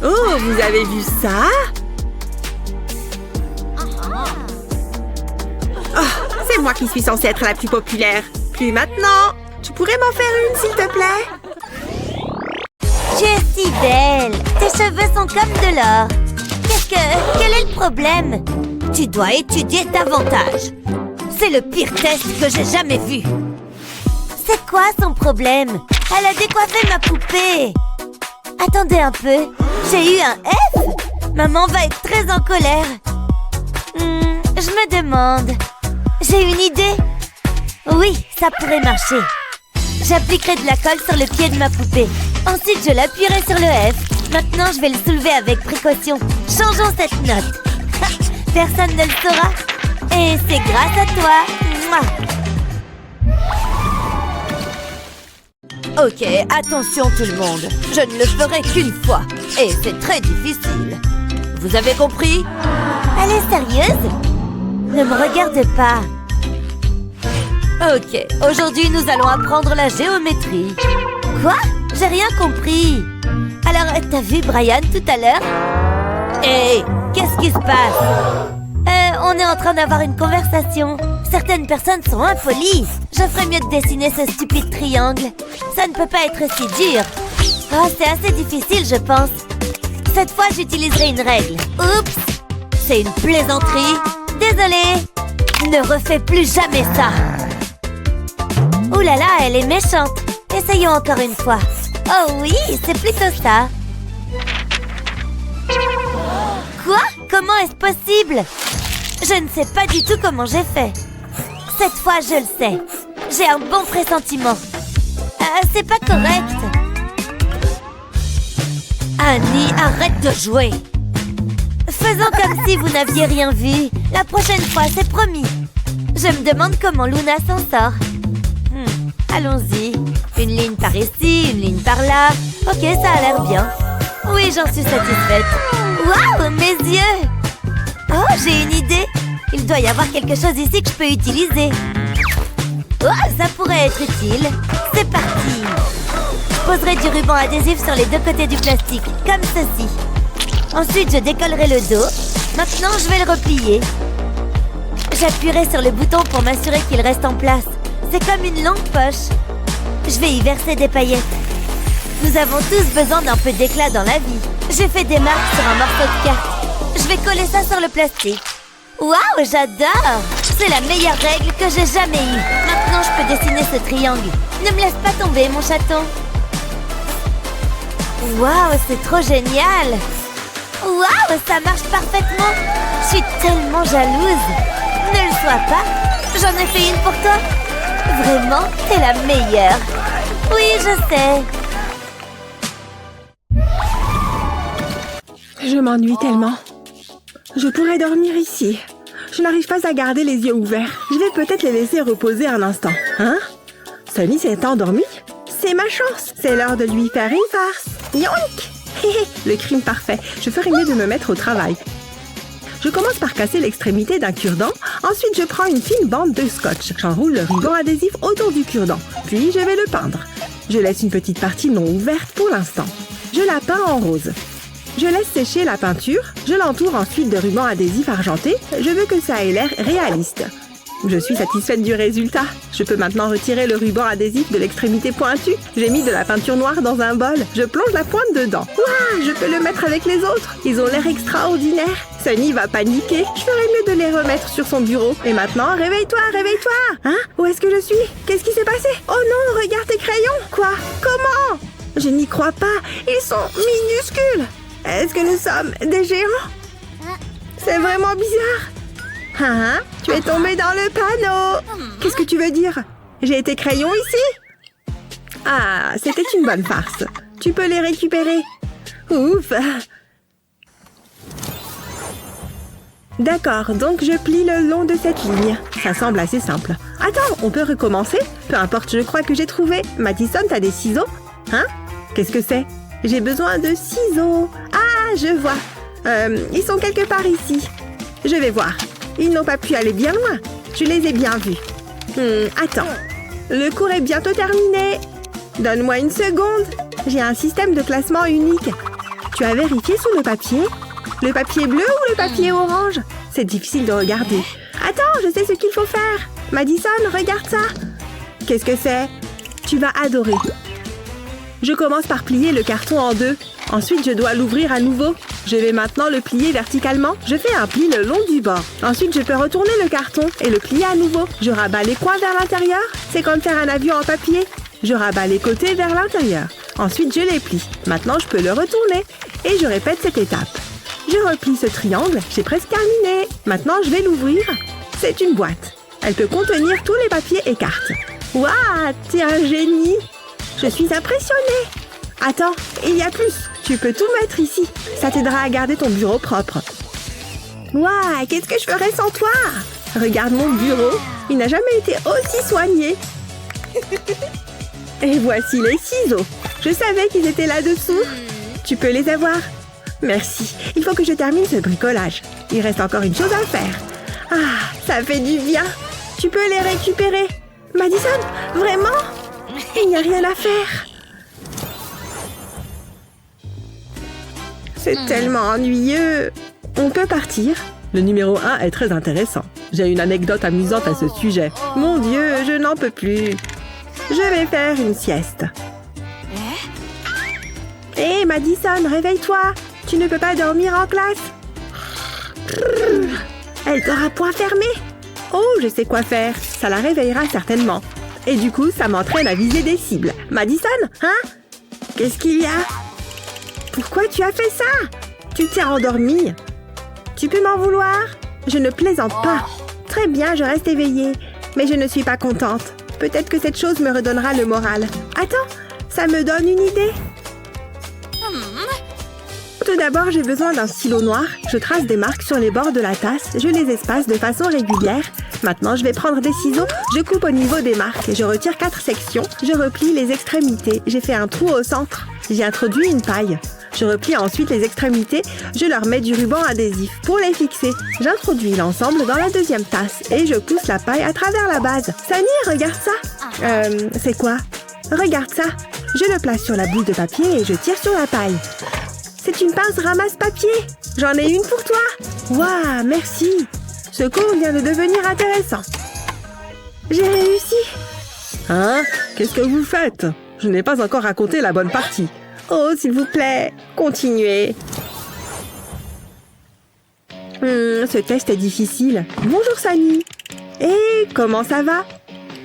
Oh, vous avez vu ça? Oh, c'est moi qui suis censée être la plus populaire. Plus maintenant. Tu pourrais m'en faire une, s'il te plaît? Tu es si belle. Tes cheveux sont comme de l'or. Quel est le problème? Tu dois étudier davantage. C'est le pire test que j'ai jamais vu. C'est quoi son problème? Elle a décoiffé ma poupée. Attendez un peu. J'ai eu un F? Maman va être très en colère. Je me demande. J'ai une idée. Oui, ça pourrait marcher. J'appliquerai de la colle sur le pied de ma poupée. Ensuite, je l'appuierai sur le F. Maintenant, je vais le soulever avec précaution. Changeons cette note. Personne ne le saura. Et c'est grâce à toi. Mouah. Ok, attention tout le monde. Je ne le ferai qu'une fois. Et c'est très difficile. Vous avez compris? Elle est sérieuse? Ne me regarde pas. Ok, aujourd'hui nous allons apprendre la géométrie. Quoi? J'ai rien compris. Alors, t'as vu Brian tout à l'heure? Hey, qu'est-ce qui se passe? On est en train d'avoir une conversation. Certaines personnes sont impolies. Je ferais mieux de dessiner ce stupide triangle. Ça ne peut pas être si dur. Oh, c'est assez difficile, je pense. Cette fois, j'utiliserai une règle. Oups! C'est une plaisanterie. Désolée. Ne refais plus jamais ça. Ouh là là, elle est méchante. Essayons encore une fois. Oh oui, c'est plutôt ça. Quoi? Comment est-ce possible? Je ne sais pas du tout comment j'ai fait. Cette fois, je le sais. J'ai un bon pressentiment. C'est pas correct. Annie, arrête de jouer. Faisons comme si vous n'aviez rien vu. La prochaine fois, c'est promis. Je me demande comment Luna s'en sort. Allons-y. Une ligne par ici, une ligne par là. Ok, ça a l'air bien. Oui, j'en suis satisfaite. Waouh, mes yeux! Oh, j'ai une idée. Il doit y avoir quelque chose ici que je peux utiliser. Oh, ça pourrait être utile. C'est parti. Je poserai du ruban adhésif sur les deux côtés du plastique, comme ceci. Ensuite, je décollerai le dos. Maintenant, je vais le replier. J'appuierai sur le bouton pour m'assurer qu'il reste en place. C'est comme une longue poche. Je vais y verser des paillettes. Nous avons tous besoin d'un peu d'éclat dans la vie. J'ai fait des marques sur un morceau de carte. Je vais coller ça sur le plastique. Waouh, j'adore! C'est la meilleure règle que j'ai jamais eue. Maintenant, je peux dessiner ce triangle. Ne me laisse pas tomber, mon chaton. Waouh, c'est trop génial! Waouh, ça marche parfaitement! Je suis tellement jalouse! Ne le sois pas! J'en ai fait une pour toi! Vraiment, t'es la meilleure! Oui, je sais! Je m'ennuie tellement. Je pourrais dormir ici. Je n'arrive pas à garder les yeux ouverts. Je vais peut-être les laisser reposer un instant. Hein? Sunny s'est endormi? C'est ma chance. C'est l'heure de lui faire une farce. Yoink! Le crime parfait. Je ferais mieux de me mettre au travail. Je commence par casser l'extrémité d'un cure-dent. Ensuite, je prends une fine bande de scotch. J'enroule le ruban adhésif autour du cure-dent. Puis, je vais le peindre. Je laisse une petite partie non ouverte pour l'instant. Je la peins en rose. Je laisse sécher la peinture. Je l'entoure ensuite de ruban adhésif argenté. Je veux que ça ait l'air réaliste. Je suis satisfaite du résultat. Je peux maintenant retirer le ruban adhésif de l'extrémité pointue. J'ai mis de la peinture noire dans un bol. Je plonge la pointe dedans. Ouah, je peux le mettre avec les autres. Ils ont l'air extraordinaires. Sunny va paniquer. Je ferais mieux de les remettre sur son bureau. Et maintenant, réveille-toi, réveille-toi. Hein? Où est-ce que je suis? Qu'est-ce qui s'est passé? Oh non, regarde tes crayons. Quoi? Comment? Je n'y crois pas. Ils sont minuscules. Est-ce que nous sommes des géants? C'est vraiment bizarre. Hein? Tu es tombé dans le panneau. Qu'est-ce que tu veux dire? J'ai été crayon ici? Ah, c'était une bonne farce. Tu peux les récupérer. Ouf. D'accord, donc je plie le long de cette ligne. Ça semble assez simple. Attends, on peut recommencer? Peu importe, je crois que j'ai trouvé. Madison, t'as des ciseaux? Hein? Qu'est-ce que c'est? J'ai besoin de ciseaux. Ah, je vois. Ils sont quelque part ici. Je vais voir. Ils n'ont pas pu aller bien loin. Je les ai bien vus. Attends. Le cours est bientôt terminé. Donne-moi une seconde. J'ai un système de classement unique. Tu as vérifié sur le papier? Le papier bleu ou le papier orange? C'est difficile de regarder. Attends, je sais ce qu'il faut faire. Madison, regarde ça. Qu'est-ce que c'est? Tu vas adorer. Je commence par plier le carton en deux. Ensuite, je dois l'ouvrir à nouveau. Je vais maintenant le plier verticalement. Je fais un pli le long du bord. Ensuite, je peux retourner le carton et le plier à nouveau. Je rabats les coins vers l'intérieur. C'est comme faire un avion en papier. Je rabats les côtés vers l'intérieur. Ensuite, je les plie. Maintenant, je peux le retourner. Et je répète cette étape. Je replie ce triangle. J'ai presque terminé. Maintenant, je vais l'ouvrir. C'est une boîte. Elle peut contenir tous les papiers et cartes. Waouh, t'es un génie! Je suis impressionnée. Attends, il y a plus. Tu peux tout mettre ici. Ça t'aidera à garder ton bureau propre. Waouh, qu'est-ce que je ferais sans toi? Regarde mon bureau. Il n'a jamais été aussi soigné. Et voici les ciseaux. Je savais qu'ils étaient là-dessous. Tu peux les avoir. Merci. Il faut que je termine ce bricolage. Il reste encore une chose à faire. Ah, ça fait du bien. Tu peux les récupérer. Madison, vraiment? Il n'y a rien à faire. C'est tellement ennuyeux. On peut partir. Le numéro 1 est très intéressant. J'ai une anecdote amusante à ce sujet. Mon Dieu, je n'en peux plus. Je vais faire une sieste. Hé, Madison, réveille-toi. Tu ne peux pas dormir en classe. Elle dort à point fermé. Oh, je sais quoi faire. Ça la réveillera certainement. Et du coup, ça m'entraîne à viser des cibles. Madison, hein? Qu'est-ce qu'il y a? Pourquoi tu as fait ça? Tu t'es endormie. Tu peux m'en vouloir? Je ne plaisante pas. Très bien, je reste éveillée. Mais je ne suis pas contente. Peut-être que cette chose me redonnera le moral. Attends, ça me donne une idée. Tout d'abord, j'ai besoin d'un stylo noir. Je trace des marques sur les bords de la tasse. Je les espace de façon régulière. Maintenant, je vais prendre des ciseaux. Je coupe au niveau des marques. Je retire 4 sections. Je replie les extrémités. J'ai fait un trou au centre. J'y introduis une paille. Je replie ensuite les extrémités. Je leur mets du ruban adhésif pour les fixer. J'introduis l'ensemble dans la deuxième tasse et je pousse la paille à travers la base. Sunny, regarde ça. C'est quoi? Regarde ça. Je le place sur la boule de papier et je tire sur la paille. C'est une pince ramasse-papier. J'en ai une pour toi. Waouh, merci. Ce conte vient de devenir intéressant. J'ai réussi. Hein? Qu'est-ce que vous faites? Je n'ai pas encore raconté la bonne partie. Oh, s'il vous plaît, continuez. Ce test est difficile. Bonjour, Sani. Hé, comment ça va?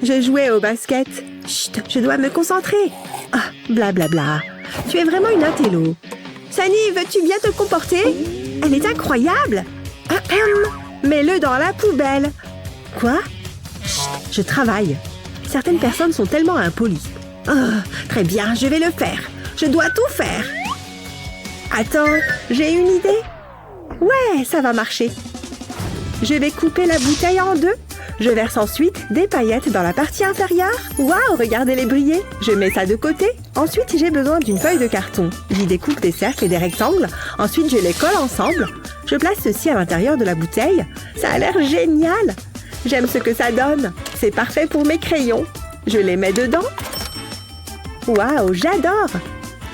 Je jouais au basket. Chut, je dois me concentrer. Ah, blablabla. Tu es vraiment une intello. Sani, veux-tu bien te comporter? Elle est incroyable. Mets-le dans la poubelle. Quoi? Chut, je travaille. Certaines personnes sont tellement impolies. Oh, très bien, je vais le faire. Je dois tout faire. Attends, j'ai une idée. Ouais, ça va marcher. Je vais couper la bouteille en deux. Je verse ensuite des paillettes dans la partie inférieure. Waouh, regardez-les briller. Je mets ça de côté. Ensuite, j'ai besoin d'une feuille de carton. J'y découpe des cercles et des rectangles. Ensuite, je les colle ensemble. Je place ceci à l'intérieur de la bouteille. Ça a l'air génial. J'aime ce que ça donne. C'est parfait pour mes crayons. Je les mets dedans. Waouh, j'adore.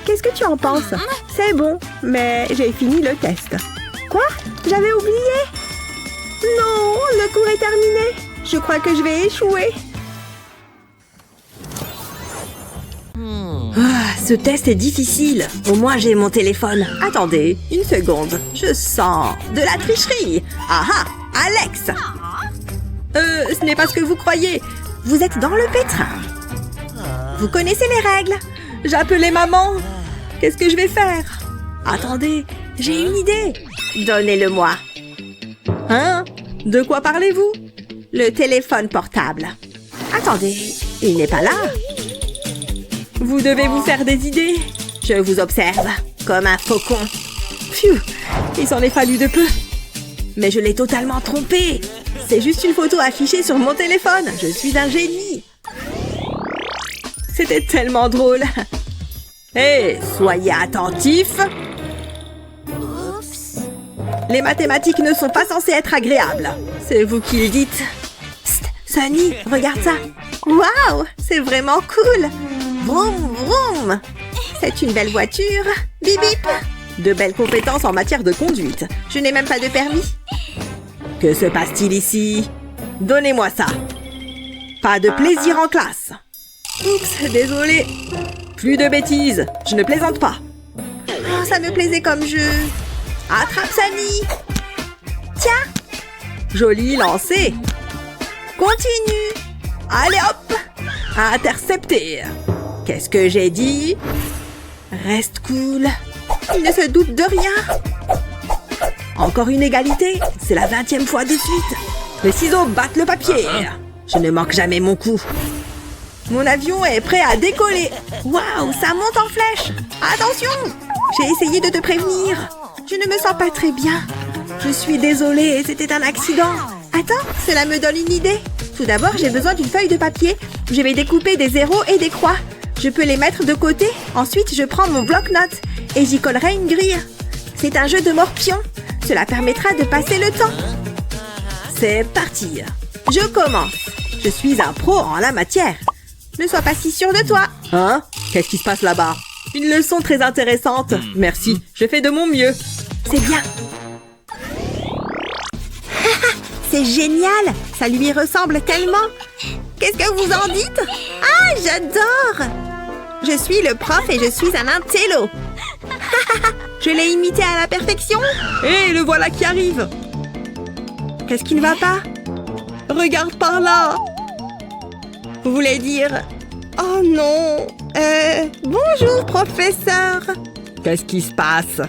Qu'est-ce que tu en penses? C'est bon, mais j'ai fini le test. Quoi? J'avais oublié. Non, le cours est terminé. Je crois que je vais échouer. Ce test est difficile. Au moins, j'ai mon téléphone. Attendez, une seconde. Je sens de la tricherie. Ah ah, Alex. Ce n'est pas ce que vous croyez. Vous êtes dans le pétrin. Vous connaissez les règles. J'ai appelé maman. Qu'est-ce que je vais faire? Attendez, j'ai une idée. Donnez-le-moi. Hein? De quoi parlez-vous? Le téléphone portable. Attendez, il n'est pas là. Vous devez vous faire des idées. Je vous observe, comme un faucon. Pfiou, il s'en est fallu de peu. Mais je l'ai totalement trompé. C'est juste une photo affichée sur mon téléphone. Je suis un génie. C'était tellement drôle. Hé, soyez attentifs. Les mathématiques ne sont pas censées être agréables. C'est vous qui le dites. Psst, Sunny, regarde ça. Waouh, c'est vraiment cool. Vroom, vroom. C'est une belle voiture. Bip, bip. De belles compétences en matière de conduite. Je n'ai même pas de permis. Que se passe-t-il ici? Donnez-moi ça. Pas de plaisir en classe. Oups, désolé. Plus de bêtises. Je ne plaisante pas. Oh, ça me plaisait comme jeu. Attrape Sunny. Tiens. Joli lancé. Continue. Allez hop. Intercepté. Qu'est-ce que j'ai dit? Reste cool. Il ne se doute de rien. Encore une égalité. C'est la 20e fois de suite. Les ciseaux battent le papier. Je ne manque jamais mon coup. Mon avion est prêt à décoller. Waouh, ça monte en flèche. Attention. J'ai essayé de te prévenir. Je ne me sens pas très bien. Je suis désolée, c'était un accident. Attends, cela me donne une idée. Tout d'abord, j'ai besoin d'une feuille de papier. Je vais découper des zéros et des croix. Je peux les mettre de côté. Ensuite, je prends mon bloc-notes et j'y collerai une grille. C'est un jeu de morpion. Cela permettra de passer le temps. C'est parti. Je commence. Je suis un pro en la matière. Ne sois pas si sûr de toi. Hein? Qu'est-ce qui se passe là-bas? Une leçon très intéressante. Merci, je fais de mon mieux. C'est bien. C'est génial. Ça lui ressemble tellement. Qu'est-ce que vous en dites? Ah, j'adore. Je suis le prof et je suis un intello. Je l'ai imité à la perfection. Et le voilà qui arrive. Qu'est-ce qui ne va pas? Regarde par là. Vous voulez dire... Oh non. Bonjour, professeur. Qu'est-ce qui se passe?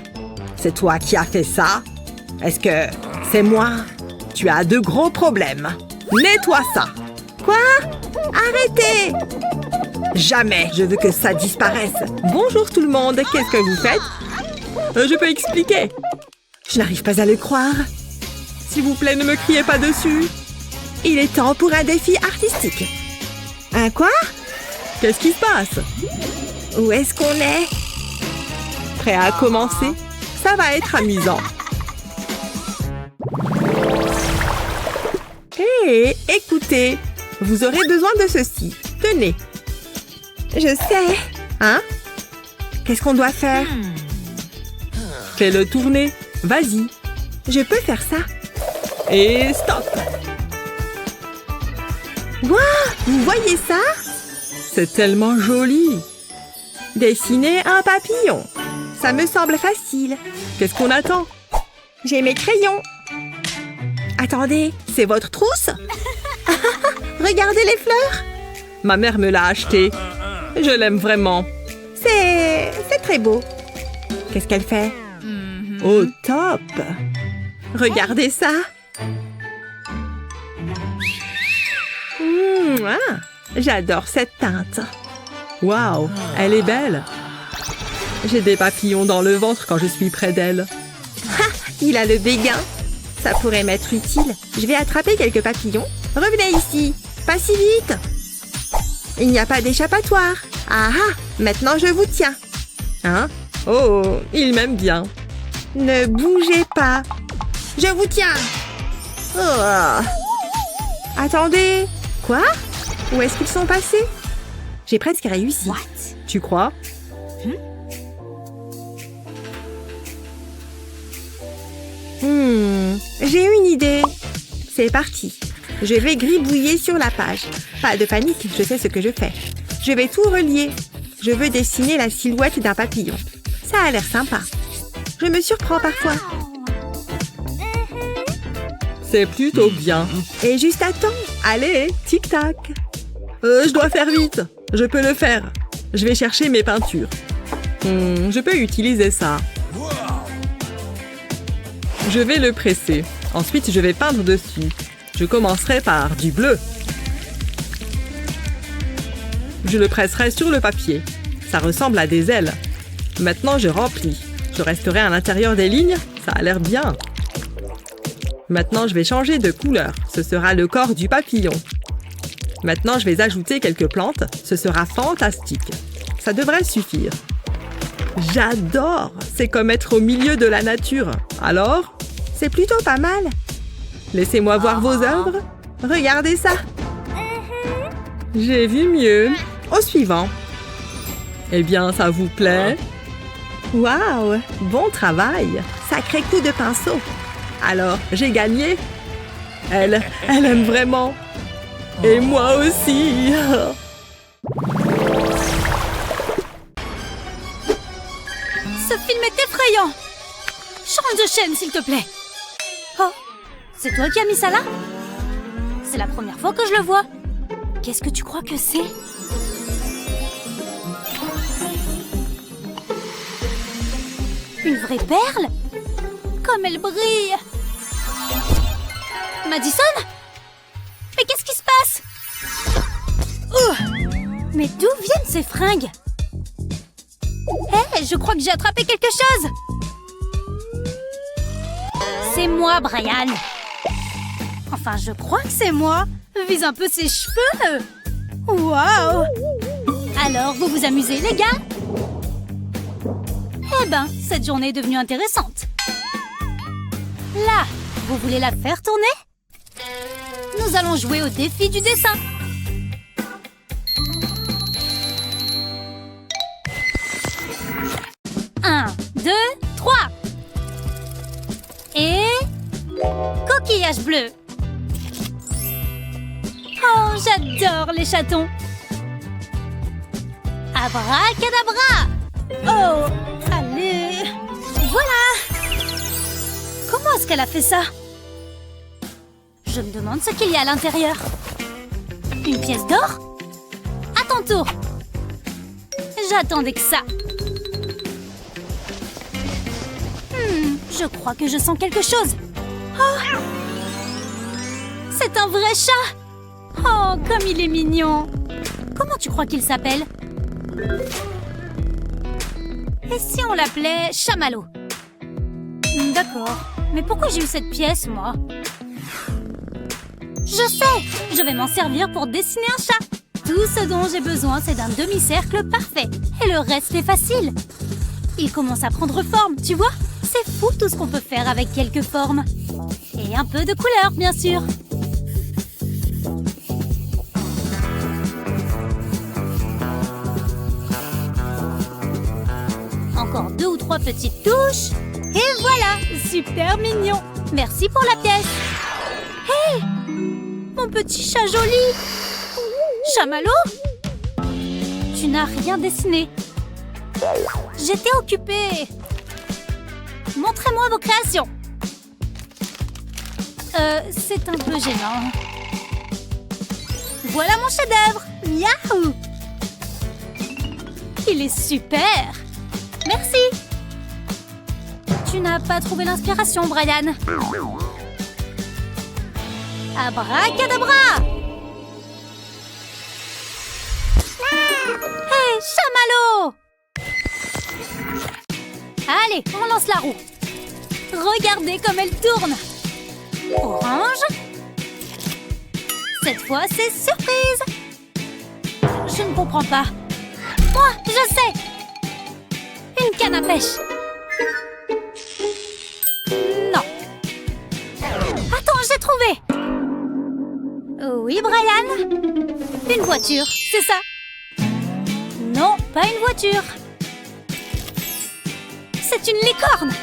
C'est toi qui as fait ça? Est-ce que c'est moi? Tu as de gros problèmes. Nettoie ça. Quoi? Arrêtez! Jamais je veux que ça disparaisse. Bonjour tout le monde, qu'est-ce que vous faites? Je peux expliquer. Je n'arrive pas à le croire. S'il vous plaît, ne me criez pas dessus. Il est temps pour un défi artistique. Un quoi? Qu'est-ce qui se passe? Où est-ce qu'on est? Prêt à commencer? Ça va être amusant. Hé, écoutez, vous aurez besoin de ceci. Tenez. Je sais. Hein? Qu'est-ce qu'on doit faire? Fais-le tourner. Vas-y. Je peux faire ça. Et stop. Waouh! Vous voyez ça? C'est tellement joli. Dessiner un papillon. Ça me semble facile. Qu'est-ce qu'on attend? J'ai mes crayons. Attendez, c'est votre trousse? Regardez les fleurs. Ma mère me l'a acheté. Je l'aime vraiment. C'est très beau. Qu'est-ce qu'elle fait? Oh, top! Regardez ça. J'adore cette teinte. Waouh, elle est belle. J'ai des papillons dans le ventre quand je suis près d'elle. Il a le béguin. Ça pourrait m'être utile. Je vais attraper quelques papillons. Revenez ici. Pas si vite. Il n'y a pas d'échappatoire. Ah ah, maintenant je vous tiens. Hein? Oh, il m'aime bien. Ne bougez pas. Je vous tiens. Oh. Attendez. Quoi? Où est-ce qu'ils sont passés? J'ai presque réussi. What? Tu crois? J'ai une idée. C'est parti. Je vais gribouiller sur la page. Pas de panique, je sais ce que je fais. Je vais tout relier. Je veux dessiner la silhouette d'un papillon. Ça a l'air sympa. Je me surprends parfois. C'est plutôt bien. Et juste à temps. Allez, tic-tac. Je dois faire vite. Je peux le faire. Je vais chercher mes peintures. Je peux utiliser ça. Je vais le presser. Ensuite, je vais peindre dessus. Je commencerai par du bleu. Je le presserai sur le papier. Ça ressemble à des ailes. Maintenant, je remplis. Je resterai à l'intérieur des lignes. Ça a l'air bien. Maintenant, je vais changer de couleur. Ce sera le corps du papillon. Maintenant, je vais ajouter quelques plantes. Ce sera fantastique. Ça devrait suffire. J'adore! C'est comme être au milieu de la nature. Alors? C'est plutôt pas mal. Laissez-moi voir vos œuvres. Regardez ça. J'ai vu mieux. Au suivant. Eh bien, ça vous plaît? Waouh! Bon travail! Sacré coup de pinceau. Alors, j'ai gagné. Elle aime vraiment. Et moi aussi. Ce film est effrayant. Change de chaîne, s'il te plaît. Oh, c'est toi qui as mis ça là? C'est la première fois que je le vois. Qu'est-ce que tu crois que c'est? Une vraie perle? Comme elle brille! Madison? Mais qu'est-ce qui se passe? Mais d'où viennent ces fringues? Hé, je crois que j'ai attrapé quelque chose! C'est moi, Brian! Enfin, je crois que c'est moi! Vise un peu ses cheveux! Waouh! Alors, vous vous amusez, les gars? Eh ben, cette journée est devenue intéressante. Là, vous voulez la faire tourner? Nous allons jouer au défi du dessin. Un, 2, 3. Et... coquillage bleu. Oh, j'adore les chatons. Abracadabra. Oh, allez. Voilà. Comment est-ce qu'elle a fait ça? Je me demande ce qu'il y a à l'intérieur. Une pièce d'or? À ton tour. J'attendais que ça. Je crois que je sens quelque chose. Oh, c'est un vrai chat. Oh, comme il est mignon. Comment tu crois qu'il s'appelle? Et si on l'appelait Chamallow? D'accord. Mais pourquoi j'ai eu cette pièce, moi? Je sais! Je vais m'en servir pour dessiner un chat. Tout ce dont j'ai besoin, c'est d'un demi-cercle parfait. Et le reste est facile. Il commence à prendre forme, tu vois? C'est fou tout ce qu'on peut faire avec quelques formes. Et un peu de couleur, bien sûr. Encore 2 ou 3 petites touches. Et voilà, super mignon. Merci pour la pièce. Hé, mon petit chat joli. Chamallow, tu n'as rien dessiné. J'étais occupée. Montrez-moi vos créations. C'est un peu gênant. Voilà mon chef-d'œuvre. Yahoo! Il est super. Merci. Tu n'as pas trouvé l'inspiration, Brian. Abracadabra! Hé, chamallow! Allez, on lance la roue. Regardez comme elle tourne. Orange. Cette fois, c'est surprise. Je ne comprends pas. Moi, je sais. Une canne à pêche. Non. Attends, j'ai trouvé. Oui, Brian. Une voiture, c'est ça? Non, pas une voiture. C'est une licorne.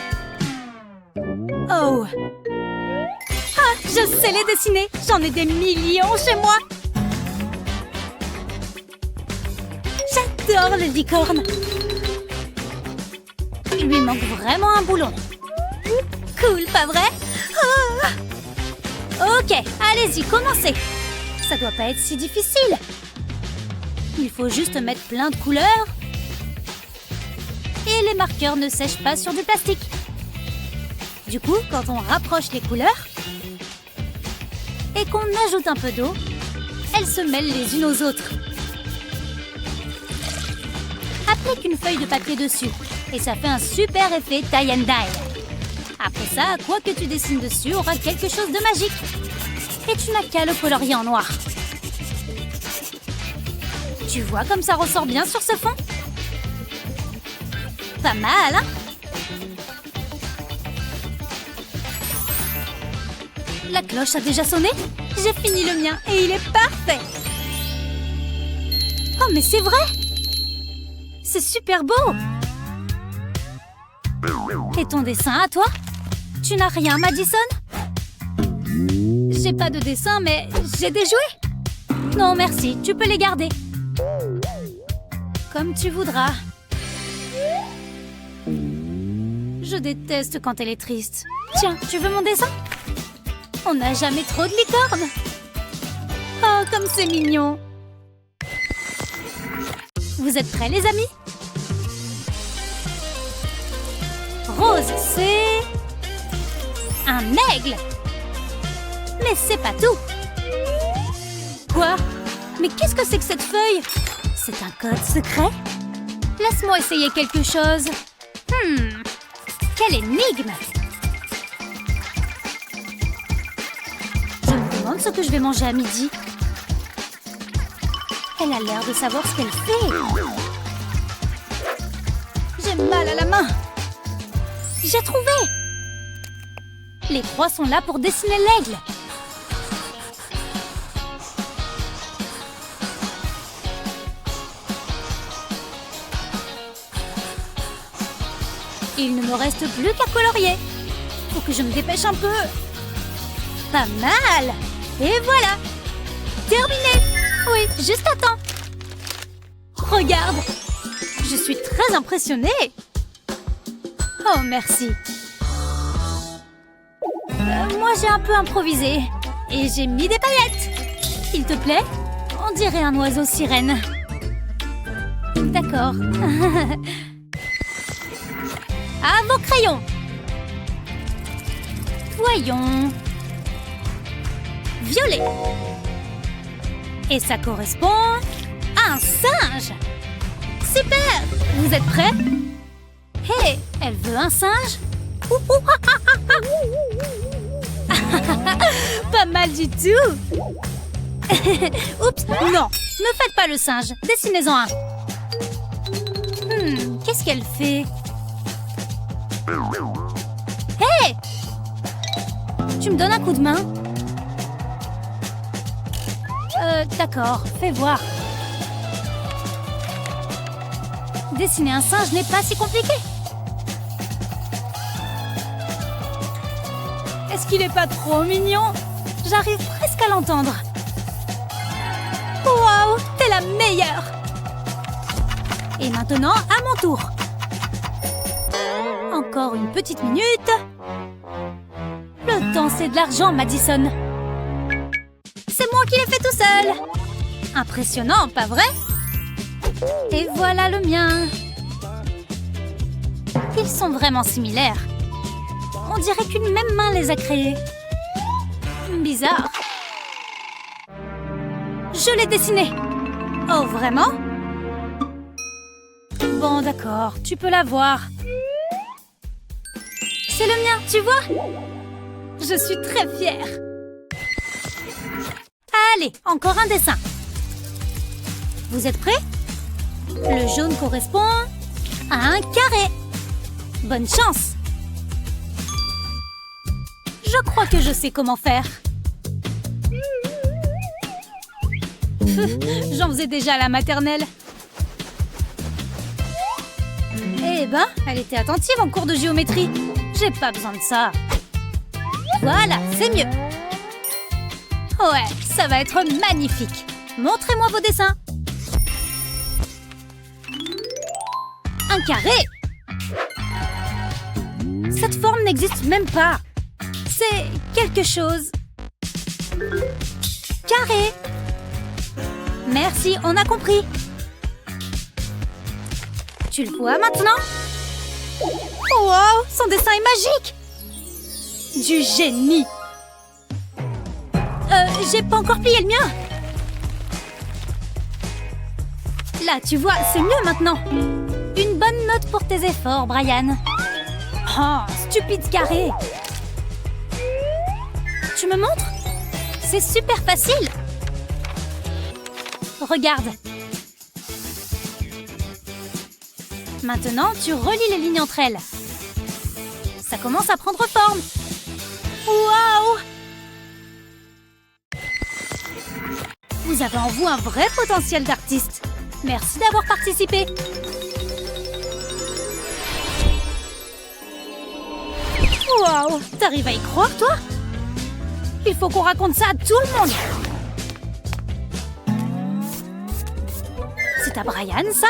Oh. Ah, je sais les dessiner. J'en ai des millions chez moi. J'adore les licornes. Il lui manque vraiment un boulon. Cool, pas vrai? Ah. Ok, allez-y, commencez. Ça doit pas être si difficile. Il faut juste mettre plein de couleurs. Et les marqueurs ne sèchent pas sur du plastique. Du coup, quand on rapproche les couleurs et qu'on ajoute un peu d'eau, elles se mêlent les unes aux autres. Applique une feuille de papier dessus et ça fait un super effet tie and dye. Après ça, quoi que tu dessines dessus aura quelque chose de magique. Et tu n'as qu'à le colorier en noir. Tu vois comme ça ressort bien sur ce fond? Pas mal, hein? La cloche a déjà sonné? J'ai fini le mien et il est parfait! Oh, mais c'est vrai! C'est super beau! Et ton dessin à toi? Tu n'as rien, Madison? J'ai pas de dessin, mais j'ai des jouets! Non, merci, tu peux les garder. Comme tu voudras. Je déteste quand elle est triste. Tiens, tu veux mon dessin? On n'a jamais trop de licornes. Oh, comme c'est mignon. Vous êtes prêts, les amis? Rose, c'est... un aigle. Mais c'est pas tout. Quoi? Mais qu'est-ce que c'est que cette feuille? C'est un code secret? Laisse-moi essayer quelque chose. Quelle énigme! Je me demande ce que je vais manger à midi. Elle a l'air de savoir ce qu'elle fait. J'ai mal à la main. J'ai trouvé! Les croix sont là pour dessiner l'aigle. Il ne me reste plus qu'à colorier. Faut que je me dépêche un peu. Pas mal. Et voilà. Terminé. Oui, juste à temps. Regarde. Je suis très impressionnée. Oh, merci. Moi, j'ai un peu improvisé. Et j'ai mis des paillettes. Il te plaît? On dirait un oiseau sirène. D'accord. À vos crayons. Voyons. Violet. Et ça correspond à un singe. Super. Vous êtes prêts? Hé, elle veut un singe? Pas mal du tout. Oups, non. Ne faites pas le singe. Dessinez-en un. Qu'est-ce qu'elle fait? Hé! Tu me donnes un coup de main? D'accord, fais voir. Dessiner un singe n'est pas si compliqué. Est-ce qu'il est pas trop mignon? J'arrive presque à l'entendre. Waouh, t'es la meilleure! Et maintenant, à mon tour. Encore une petite minute. Le temps, c'est de l'argent, Madison. C'est moi qui l'ai fait tout seul. Impressionnant, pas vrai? Et voilà le mien. Ils sont vraiment similaires. On dirait qu'une même main les a créés. Bizarre. Je l'ai dessiné. Oh, vraiment? Bon, d'accord, tu peux la voir. C'est le mien, tu vois? Je suis très fière. Allez, encore un dessin. Vous êtes prêts? Le jaune correspond à un carré. Bonne chance. Je crois que je sais comment faire. J'en faisais déjà à la maternelle. Eh ben, elle était attentive en cours de géométrie. J'ai pas besoin de ça. Voilà, c'est mieux. Ouais, ça va être magnifique. Montrez-moi vos dessins. Un carré. Cette forme n'existe même pas. C'est quelque chose. Carré. Merci, on a compris. Tu le vois maintenant? Wow, son dessin est magique. Du génie. J'ai pas encore plié le mien. Là, tu vois, c'est mieux maintenant. Une bonne note pour tes efforts, Brian. Oh, stupide carré. Tu me montres? C'est super facile. Regarde. Maintenant, tu relis les lignes entre elles. Ça commence à prendre forme. Waouh! Vous avez en vous un vrai potentiel d'artiste. Merci d'avoir participé. Waouh! T'arrives à y croire, toi? Il faut qu'on raconte ça à tout le monde. C'est à Brian, ça?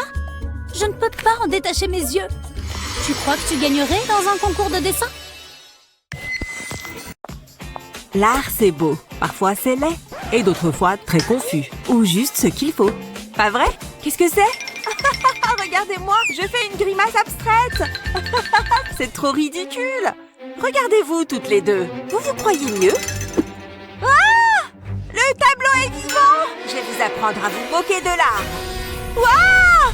Je ne peux pas en détacher mes yeux. Tu crois que tu gagnerais dans un concours de dessin? L'art, c'est beau. Parfois, c'est laid. Et d'autres fois, très confus. Ou juste ce qu'il faut. Pas vrai? Qu'est-ce que c'est? Regardez-moi, je fais une grimace abstraite. C'est trop ridicule. Regardez-vous toutes les deux. Vous vous croyez mieux? Ah! Le tableau est vivant! Je vais vous apprendre à vous moquer de l'art. Waouh!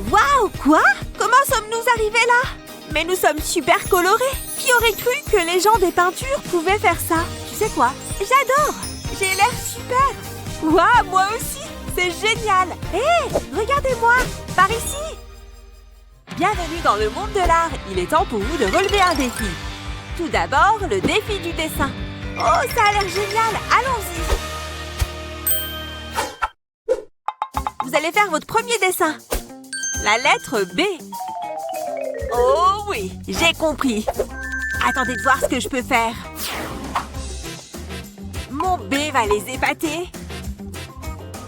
Waouh, quoi? Comment sommes-nous arrivés là? Mais nous sommes super colorés. Qui aurait cru que les gens des peintures pouvaient faire ça? Tu sais quoi? J'adore! J'ai l'air super! Waouh, moi aussi! C'est génial! Hé, regardez-moi! Par ici! Bienvenue dans le monde de l'art. Il est temps pour vous de relever un défi. Tout d'abord, le défi du dessin. Oh, ça a l'air génial! Allons-y! Vous allez faire votre premier dessin. La lettre B. Oh oui, j'ai compris. Attendez de voir ce que je peux faire. Mon B va les épater.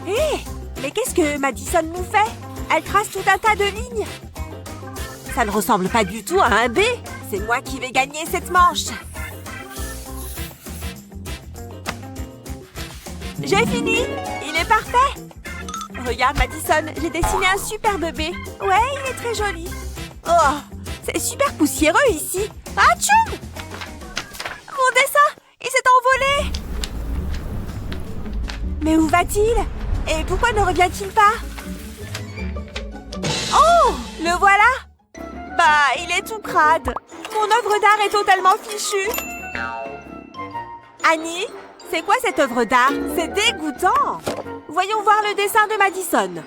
Hé, mais qu'est-ce que Madison nous fait? Elle trace tout un tas de lignes. Ça ne ressemble pas du tout à un B. C'est moi qui vais gagner cette manche. J'ai fini. Il est parfait. Regarde, Madison, j'ai dessiné un superbe B. Ouais, il est très joli. Oh, c'est super poussiéreux ici. Atchoum! Mon dessin, il s'est envolé. Mais où va-t-il? Et pourquoi ne revient-il pas? Oh, le voilà. Bah, il est tout crade. Mon œuvre d'art est totalement fichue. Annie, c'est quoi cette œuvre d'art? C'est dégoûtant. Voyons voir le dessin de Madison.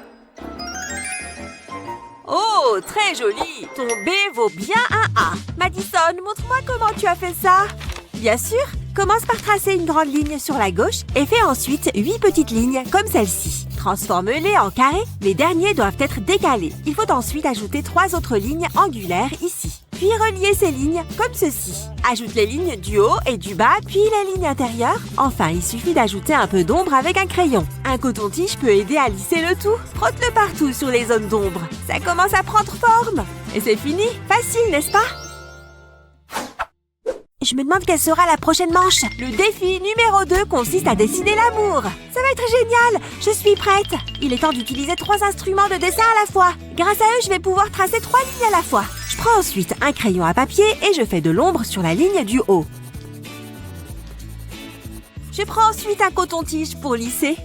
Oh, très joli. Ton B vaut bien un A. Madison, montre-moi comment tu as fait ça. Bien sûr, commence par tracer une grande ligne sur la gauche et fais ensuite 8 petites lignes comme celle-ci. Transforme-les en carrés. Les derniers doivent être décalés. Il faut ensuite ajouter 3 autres lignes angulaires ici. puis relier ces lignes comme ceci. Ajoute les lignes du haut et du bas, puis les lignes intérieures. Enfin, il suffit d'ajouter un peu d'ombre avec un crayon. Un coton-tige peut aider à lisser le tout. Frotte-le partout sur les zones d'ombre. Ça commence à prendre forme. Et c'est fini. Facile, n'est-ce pas? Je me demande quelle sera la prochaine manche. Le défi numéro 2 consiste à dessiner l'amour. Ça va être génial. Je suis prête. Il est temps d'utiliser 3 instruments de dessin à la fois. Grâce à eux, je vais pouvoir tracer 3 lignes à la fois. Je prends ensuite un crayon à papier et je fais de l'ombre sur la ligne du haut. Je prends ensuite un coton-tige pour lisser.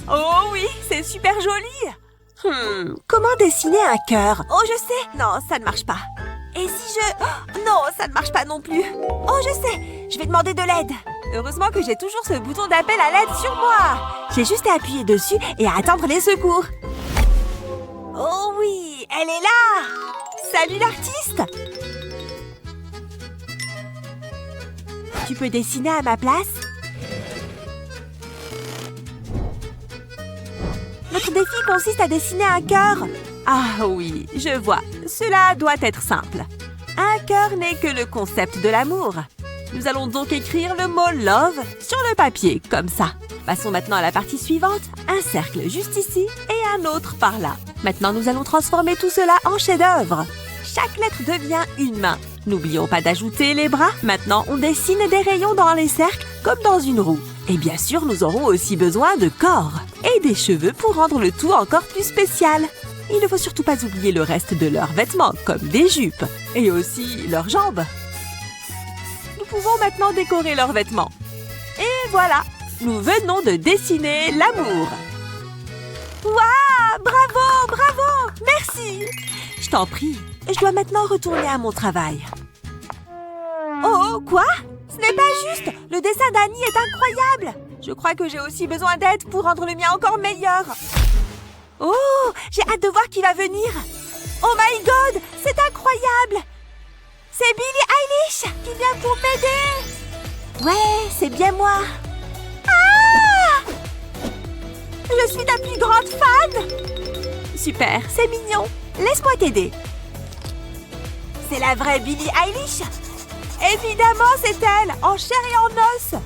Oh oui, c'est super joli. Comment dessiner un cœur? Oh, je sais. Non, ça ne marche pas. Et si je... Oh, non, ça ne marche pas non plus. Oh, je sais. Je vais demander de l'aide. Heureusement que j'ai toujours ce bouton d'appel à l'aide sur moi. J'ai juste à appuyer dessus et à attendre les secours. Oh oui, elle est là. Salut l'artiste. Tu peux dessiner à ma place? Notre défi consiste à dessiner un cœur. Ah oui, je vois. Cela doit être simple. Un cœur n'est que le concept de l'amour. Nous allons donc écrire le mot « love » sur le papier, comme ça. Passons maintenant à la partie suivante. Un cercle juste ici et un autre par là. Maintenant, nous allons transformer tout cela en chef-d'œuvre. Chaque lettre devient une main. N'oublions pas d'ajouter les bras. Maintenant, on dessine des rayons dans les cercles, comme dans une roue. Et bien sûr, nous aurons aussi besoin de corps et des cheveux pour rendre le tout encore plus spécial. Il ne faut surtout pas oublier le reste de leurs vêtements, comme des jupes, et aussi leurs jambes. Nous pouvons maintenant décorer leurs vêtements. Et voilà, nous venons de dessiner l'amour. Waouh, bravo, bravo, merci. Je t'en prie, je dois maintenant retourner à mon travail. Oh, quoi? Ce n'est pas juste, le dessin d'Annie est incroyable. Je crois que j'ai aussi besoin d'aide pour rendre le mien encore meilleur. Oh, j'ai hâte de voir qui va venir. Oh my god, c'est incroyable. C'est Billie Eilish qui vient pour m'aider. Ouais, c'est bien moi. Ah! Je suis ta plus grande fan. Super, c'est mignon. Laisse-moi t'aider. C'est la vraie Billie Eilish? Évidemment, c'est elle, en chair et en os.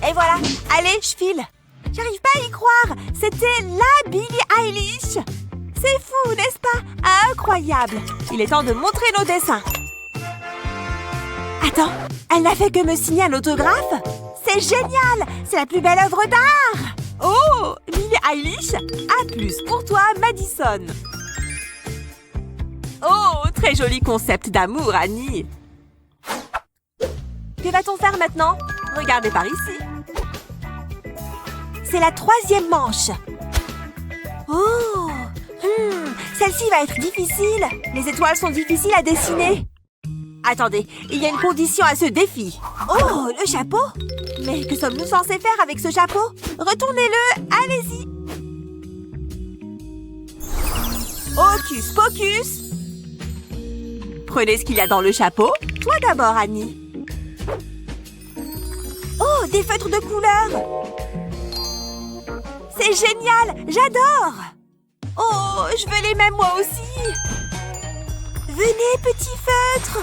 Et voilà, allez, je file. J'arrive pas à y croire. C'était la Billie Eilish. C'est fou, n'est-ce pas? Incroyable. Il est temps de montrer nos dessins. Attends, elle n'a fait que me signer un autographe? C'est génial. C'est la plus belle œuvre d'art. Oh, Billie Eilish, à plus pour toi, Madison. Oh, très joli concept d'amour, Annie. Que va-t-on faire maintenant? Regardez par ici. C'est la 3e manche. Oh, celle-ci va être difficile. Les étoiles sont difficiles à dessiner. Attendez, il y a une condition à ce défi. Oh, le chapeau? Mais que sommes-nous censés faire avec ce chapeau? Retournez-le, allez-y. Hocus pocus. Prenez ce qu'il y a dans le chapeau. Toi d'abord, Annie. Oh, des feutres de couleur. C'est génial, j'adore. Oh, je veux les mêmes moi aussi. Venez, petits feutres.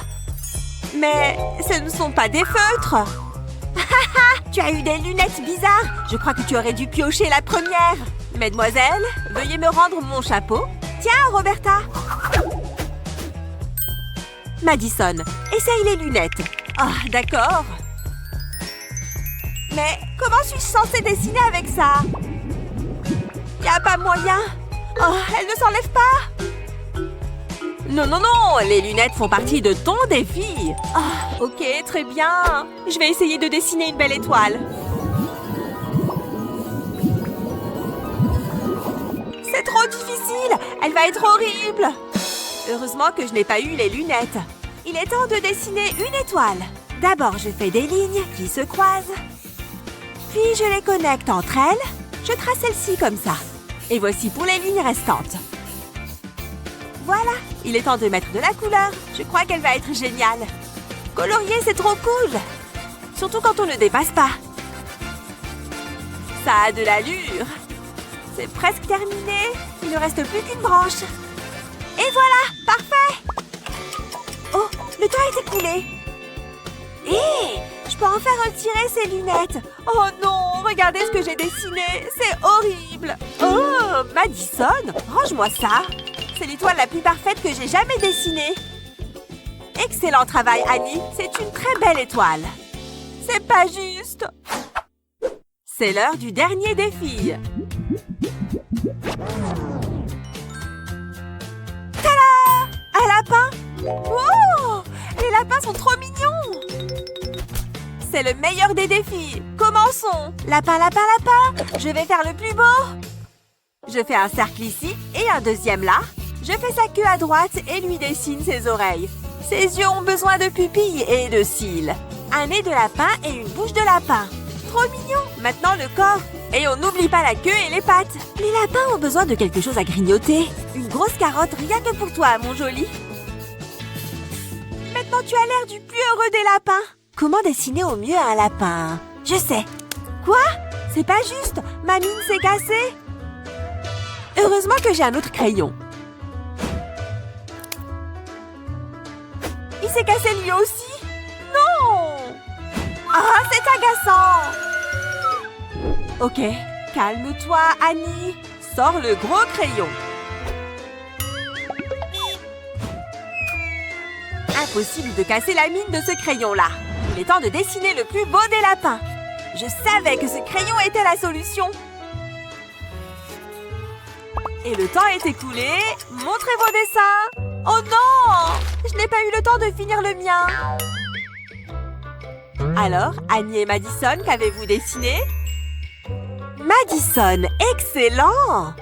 Mais ce ne sont pas des feutres. Tu as eu des lunettes bizarres. Je crois que tu aurais dû piocher la première. Mesdemoiselles, veuillez me rendre mon chapeau. Tiens, Roberta. Madison, essaye les lunettes. Ah, d'accord. Mais comment suis-je censée dessiner avec ça? Y a pas moyen. Oh, elle ne s'enlève pas. Non, non, non, les lunettes font partie de ton défi. Ah, ok, très bien. Je vais essayer de dessiner une belle étoile. C'est trop difficile. Elle va être horrible. Heureusement que je n'ai pas eu les lunettes. Il est temps de dessiner une étoile. D'abord, je fais des lignes qui se croisent. Puis, je les connecte entre elles. Je trace celle-ci comme ça. Et voici pour les lignes restantes. Voilà, il est temps de mettre de la couleur. Je crois qu'elle va être géniale. Colorier, c'est trop cool. Surtout quand on ne dépasse pas. Ça a de l'allure. C'est presque terminé. Il ne reste plus qu'une branche. Et voilà, parfait. le temps est écoulé. Hé, je peux enfin retirer ces lunettes. Oh non, regardez ce que j'ai dessiné. C'est horrible. Oh, Madison, range-moi ça. C'est l'étoile la plus parfaite que j'ai jamais dessinée. Excellent travail, Annie. C'est une très belle étoile. C'est pas juste. C'est l'heure du dernier défi. Tada! Un lapin. Oh! Les lapins sont trop mignons. C'est le meilleur des défis. Commençons. Lapin, lapin, lapin. Je vais faire le plus beau. Je fais un cercle ici et un deuxième là. Je fais sa queue à droite et lui dessine ses oreilles. Ses yeux ont besoin de pupilles et de cils. Un nez de lapin et une bouche de lapin. Trop mignon. Maintenant le corps. Et on n'oublie pas la queue et les pattes. Les lapins ont besoin de quelque chose à grignoter. Une grosse carotte rien que pour toi, mon joli. Maintenant tu as l'air du plus heureux des lapins. Comment dessiner au mieux un lapin? Je sais. Quoi? C'est pas juste. Ma mine s'est cassée. Heureusement que j'ai un autre crayon. Il s'est cassé lui aussi? Non! Ah, c'est agaçant! Ok, calme-toi, Annie. Sors le gros crayon. Impossible de casser la mine de ce crayon-là. Il est temps de dessiner le plus beau des lapins. Je savais que ce crayon était la solution. Et le temps est écoulé. Montrez vos dessins. Oh non! Je n'ai pas eu le temps de finir le mien. Alors, Annie et Madison, qu'avez-vous dessiné? Madison, excellent!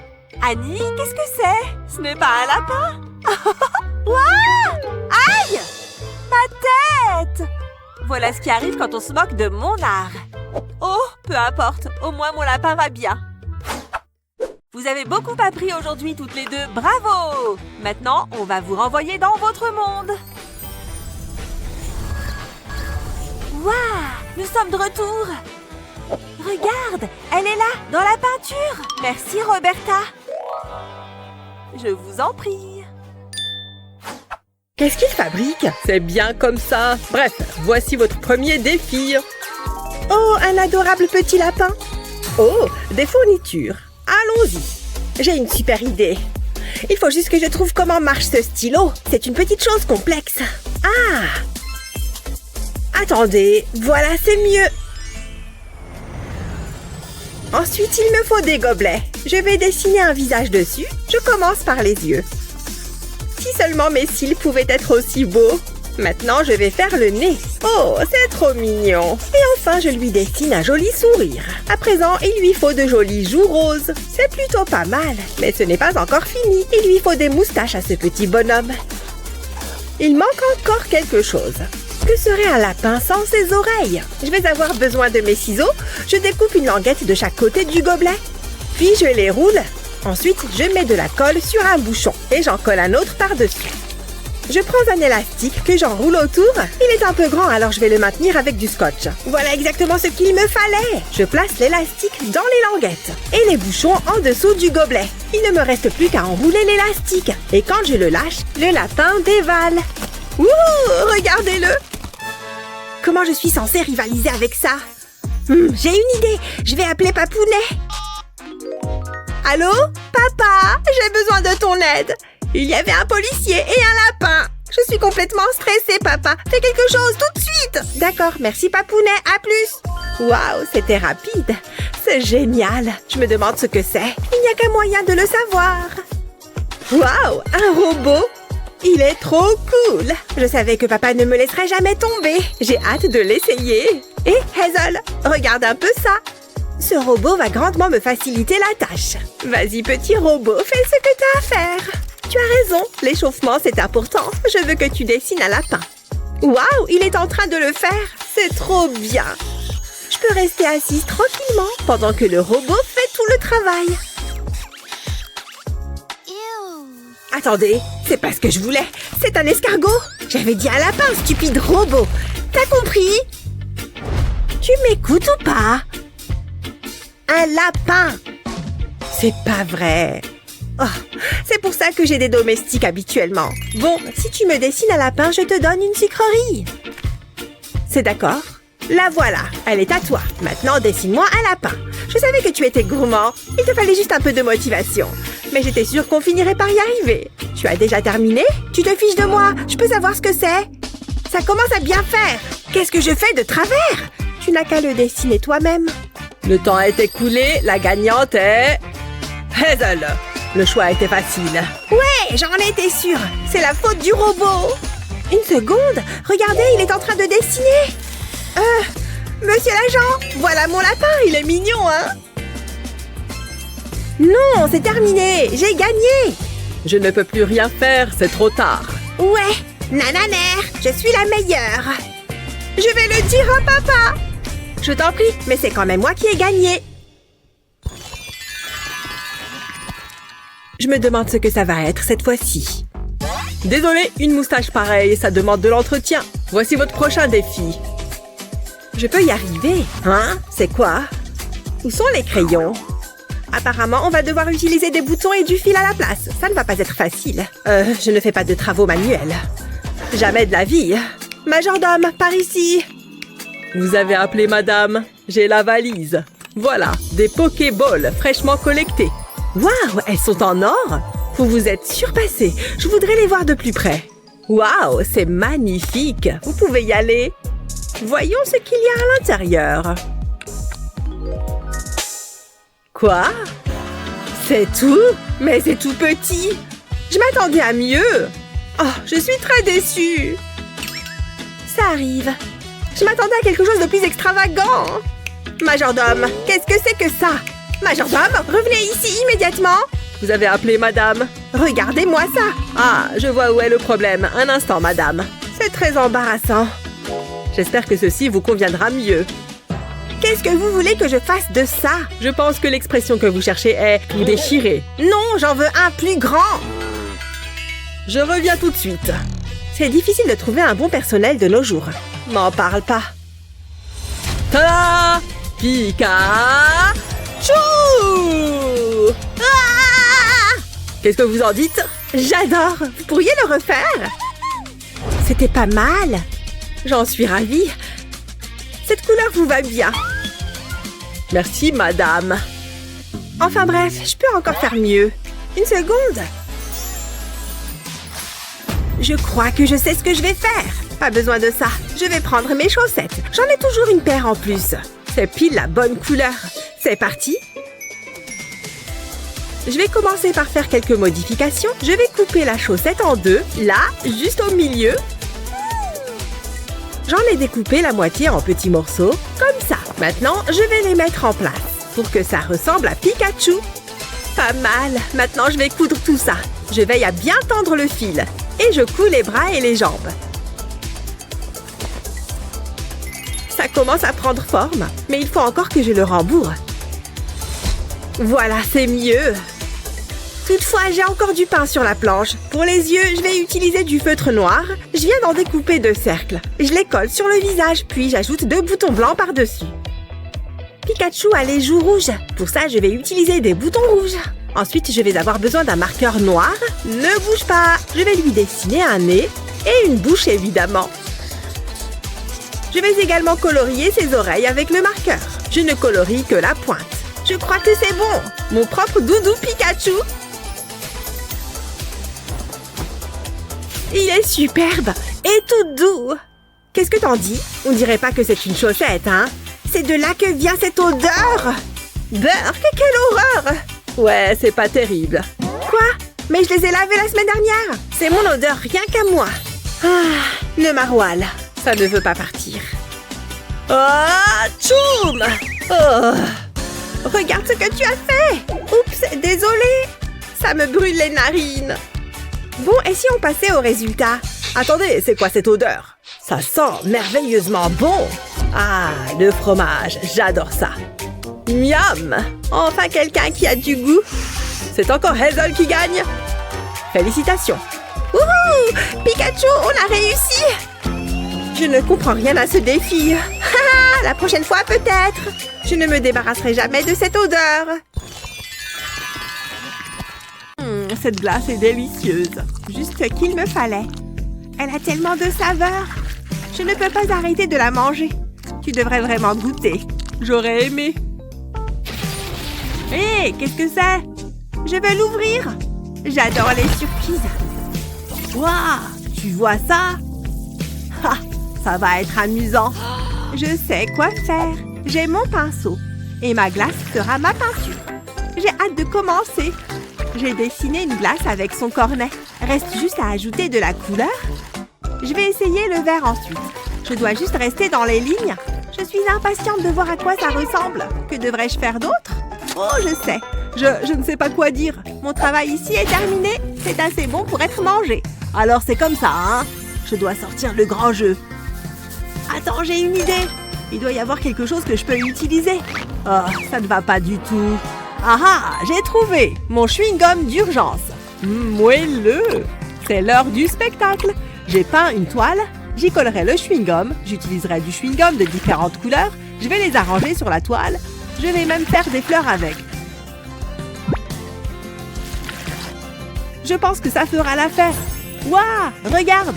Annie, qu'est-ce que c'est? Ce n'est pas un lapin? Ouah! Aïe! Ma tête! Voilà ce qui arrive quand on se moque de mon art. Oh, peu importe, au moins mon lapin va bien. Vous avez beaucoup appris aujourd'hui toutes les deux, bravo! Maintenant, on va vous renvoyer dans votre monde. Waouh! Nous sommes de retour! Regarde, elle est là, dans la peinture. Merci, Roberta. Je vous en prie. Qu'est-ce qu'il fabrique? C'est bien comme ça. Bref, voici votre premier défi. Oh, un adorable petit lapin. Oh, des fournitures. Allons-y. J'ai une super idée. Il faut juste que je trouve comment marche ce stylo. C'est une petite chose complexe. Ah! Attendez, voilà, c'est mieux. Ensuite, il me faut des gobelets. Je vais dessiner un visage dessus. Je commence par les yeux. Si seulement mes cils pouvaient être aussi beaux. Maintenant, je vais faire le nez. Oh, c'est trop mignon. Et enfin, je lui dessine un joli sourire. À présent, il lui faut de jolis joues roses. C'est plutôt pas mal, mais ce n'est pas encore fini. Il lui faut des moustaches à ce petit bonhomme. Il manque encore quelque chose. Que serait un lapin sans ses oreilles? Je vais avoir besoin de mes ciseaux. Je découpe une languette de chaque côté du gobelet. Puis je les roule. Ensuite, je mets de la colle sur un bouchon et j'en colle un autre par-dessus. Je prends un élastique que j'enroule autour. Il est un peu grand, alors je vais le maintenir avec du scotch. Voilà exactement ce qu'il me fallait. Je place l'élastique dans les languettes et les bouchons en dessous du gobelet. Il ne me reste plus qu'à enrouler l'élastique. Et quand je le lâche, le lapin dévale. Ouh, regardez-le! Comment je suis censée rivaliser avec ça? J'ai une idée. Je vais appeler Papounet. Allô? Papa, j'ai besoin de ton aide. Il y avait un policier et un lapin. Je suis complètement stressée, papa. Fais quelque chose tout de suite. D'accord, merci Papounet. À plus. Waouh, c'était rapide. C'est génial. Je me demande ce que c'est. Il n'y a qu'un moyen de le savoir. Waouh, un robot. Il est trop cool. Je savais que papa ne me laisserait jamais tomber. J'ai hâte de l'essayer. Et Hazel, regarde un peu ça. Ce robot va grandement me faciliter la tâche. Vas-y, petit robot, fais ce que t'as à faire. Tu as raison, l'échauffement c'est important. Je veux que tu dessines un lapin. Waouh, il est en train de le faire. C'est trop bien. Je peux rester assise tranquillement pendant que le robot fait tout le travail. Attendez, c'est pas ce que je voulais. C'est un escargot. J'avais dit un lapin, stupide robot. T'as compris? Tu m'écoutes ou pas? Un lapin. C'est pas vrai. Oh, c'est pour ça que j'ai des domestiques habituellement. Bon, si tu me dessines un lapin, je te donne une sucrerie. C'est d'accord? La voilà, elle est à toi. Maintenant, dessine-moi un lapin. Je savais que tu étais gourmand. Il te fallait juste un peu de motivation. Mais j'étais sûre qu'on finirait par y arriver. Tu as déjà terminé? Tu te fiches de moi? Je peux savoir ce que c'est? Ça commence à bien faire. Qu'est-ce que je fais de travers? Tu n'as qu'à le dessiner toi-même. Le temps est écoulé, la gagnante est... Hazel. Le choix était facile. Ouais, j'en étais sûre. C'est la faute du robot. Une seconde. Regardez, il est en train de dessiner. Monsieur l'agent, voilà mon lapin. Il est mignon, hein? Non, c'est terminé. J'ai gagné. Je ne peux plus rien faire, c'est trop tard. Ouais, nananer, je suis la meilleure. Je vais le dire à papa. Je t'en prie, mais c'est quand même moi qui ai gagné. Je me demande ce que ça va être cette fois-ci. Désolé, une moustache pareille, ça demande de l'entretien. Voici votre prochain défi. Je peux y arriver. Hein? C'est quoi? Où sont les crayons? Apparemment, on va devoir utiliser des boutons et du fil à la place. Ça ne va pas être facile. Je ne fais pas de travaux manuels. Jamais de la vie. Majordome, par ici. Vous avez appelé madame. J'ai la valise. Voilà, des Pokéballs fraîchement collectés. Waouh, elles sont en or? Vous vous êtes surpassé. Je voudrais les voir de plus près. Waouh, c'est magnifique. Vous pouvez y aller. Voyons ce qu'il y a à l'intérieur. Quoi? C'est tout? Mais c'est tout petit. Je m'attendais à mieux. Oh, je suis très déçue. Ça arrive. Je m'attendais à quelque chose de plus extravagant. Majordome, qu'est-ce que c'est que ça? Majordome, revenez ici immédiatement. Vous avez appelé madame. Regardez-moi ça. Ah, je vois où est le problème. Un instant, madame. C'est très embarrassant. J'espère que ceci vous conviendra mieux. Qu'est-ce que vous voulez que je fasse de ça? Je pense que l'expression que vous cherchez est « tout déchirer ». Non, j'en veux un plus grand. Je reviens tout de suite. C'est difficile de trouver un bon personnel de nos jours. M'en parle pas. Ta-da! Pikachu! Ah! Qu'est-ce que vous en dites? J'adore. Vous pourriez le refaire? C'était pas mal. J'en suis ravie. Cette couleur vous va bien. Merci, madame. Enfin bref, je peux encore faire mieux. Une seconde. Je crois que je sais ce que je vais faire. Pas besoin de ça. Je vais prendre mes chaussettes. J'en ai toujours une paire en plus. C'est pile la bonne couleur. C'est parti. Je vais commencer par faire quelques modifications. Je vais couper la chaussette en deux. Là, juste au milieu. J'en ai découpé la moitié en petits morceaux, comme ça. Maintenant, je vais les mettre en place pour que ça ressemble à Pikachu. Pas mal. Maintenant, je vais coudre tout ça. Je veille à bien tendre le fil. Et je couds les bras et les jambes. Ça commence à prendre forme, mais il faut encore que je le rembourre. Voilà, c'est mieux. Toutefois, j'ai encore du pain sur la planche. Pour les yeux, je vais utiliser du feutre noir. Je viens d'en découper 2 cercles. Je les colle sur le visage, puis j'ajoute 2 boutons blancs par-dessus. Pikachu a les joues rouges. Pour ça, je vais utiliser des boutons rouges. Ensuite, je vais avoir besoin d'un marqueur noir. Ne bouge pas. Je vais lui dessiner un nez et une bouche, évidemment. Je vais également colorier ses oreilles avec le marqueur. Je ne colorie que la pointe. Je crois que c'est bon. Mon propre doudou Pikachu. Il est superbe et tout doux. Qu'est-ce que t'en dis? On dirait pas que c'est une chaussette, hein? C'est de là que vient cette odeur. Beurre, quelle horreur! Ouais, c'est pas terrible. Quoi? Mais je les ai lavés la semaine dernière. C'est mon odeur rien qu'à moi. Ah, le maroilles. Ça ne veut pas partir. Ah, tchoum! Oh. Regarde ce que tu as fait! Oups, désolée! Ça me brûle les narines. Bon, et si on passait au résultat? Attendez, c'est quoi cette odeur? Ça sent merveilleusement bon. Ah, le fromage, j'adore ça. Miam! Enfin quelqu'un qui a du goût. C'est encore Hazel qui gagne. Félicitations. Wouhou! Pikachu, on a réussi! Je ne comprends rien à ce défi. La prochaine fois peut-être. Je ne me débarrasserai jamais de cette odeur. cette glace est délicieuse. Juste ce qu'il me fallait. Elle a tellement de saveur. Je ne peux pas arrêter de la manger. Tu devrais vraiment goûter. J'aurais aimé. Hé, qu'est-ce que c'est? Je veux l'ouvrir. J'adore les surprises. Waouh, tu vois ça? Ha, ça va être amusant. Je sais quoi faire. J'ai mon pinceau. Et ma glace sera ma peinture. J'ai hâte de commencer. J'ai dessiné une glace avec son cornet. Reste juste à ajouter de la couleur. Je vais essayer le vert ensuite. Je dois juste rester dans les lignes. Je suis impatiente de voir à quoi ça ressemble. Que devrais-je faire d'autre? Oh, je sais. Je ne sais pas quoi dire. Mon travail ici est terminé. C'est assez bon pour être mangé. Alors c'est comme ça, hein? Je dois sortir le grand jeu. Attends, j'ai une idée. Il doit y avoir quelque chose que je peux utiliser. Oh, ça ne va pas du tout. Ah ah, j'ai trouvé mon chewing-gum d'urgence. Moelleux. C'est l'heure du spectacle. J'ai peint une toile. J'y collerai le chewing-gum. J'utiliserai du chewing-gum de différentes couleurs. Je vais les arranger sur la toile. Je vais même faire des fleurs avec. Je pense que ça fera l'affaire. Waouh, regarde.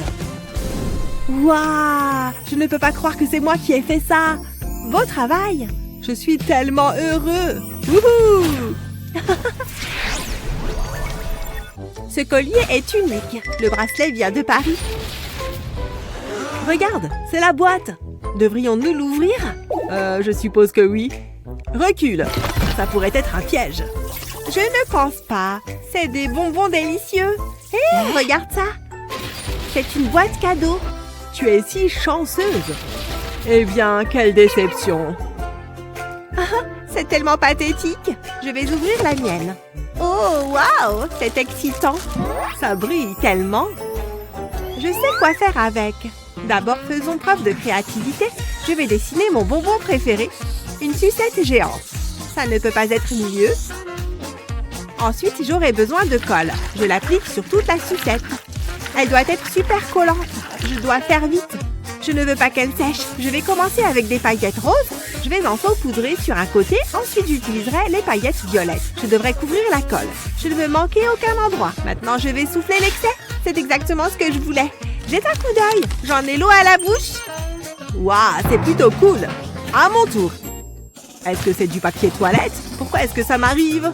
Waouh, je ne peux pas croire que c'est moi qui ai fait ça. Beau travail. Je suis tellement heureux. Wouhou. Ce collier est unique. Le bracelet vient de Paris. Regarde, c'est la boîte. Devrions-nous l'ouvrir? Je suppose que oui. Recule. Ça pourrait être un piège. Je ne pense pas. C'est des bonbons délicieux. Hé, regarde ça. C'est une boîte cadeau. Tu es si chanceuse. Eh bien, quelle déception. C'est tellement pathétique. Je vais ouvrir la mienne. Oh, waouh, c'est excitant. Ça brille tellement. Je sais quoi faire avec. D'abord, faisons preuve de créativité. Je vais dessiner mon bonbon préféré. Une sucette géante. Ça ne peut pas être mieux. Ensuite, j'aurai besoin de colle. Je l'applique sur toute la sucette. Elle doit être super collante. Je dois faire vite. Je ne veux pas qu'elle sèche. Je vais commencer avec des paillettes roses. Je vais en saupoudrer sur un côté. Ensuite, j'utiliserai les paillettes violettes. Je devrais couvrir la colle. Je ne veux manquer aucun endroit. Maintenant, je vais souffler l'excès. C'est exactement ce que je voulais. Jette un coup d'œil. J'en ai l'eau à la bouche. Waouh, c'est plutôt cool. À mon tour. Est-ce que c'est du papier toilette? Pourquoi est-ce que ça m'arrive?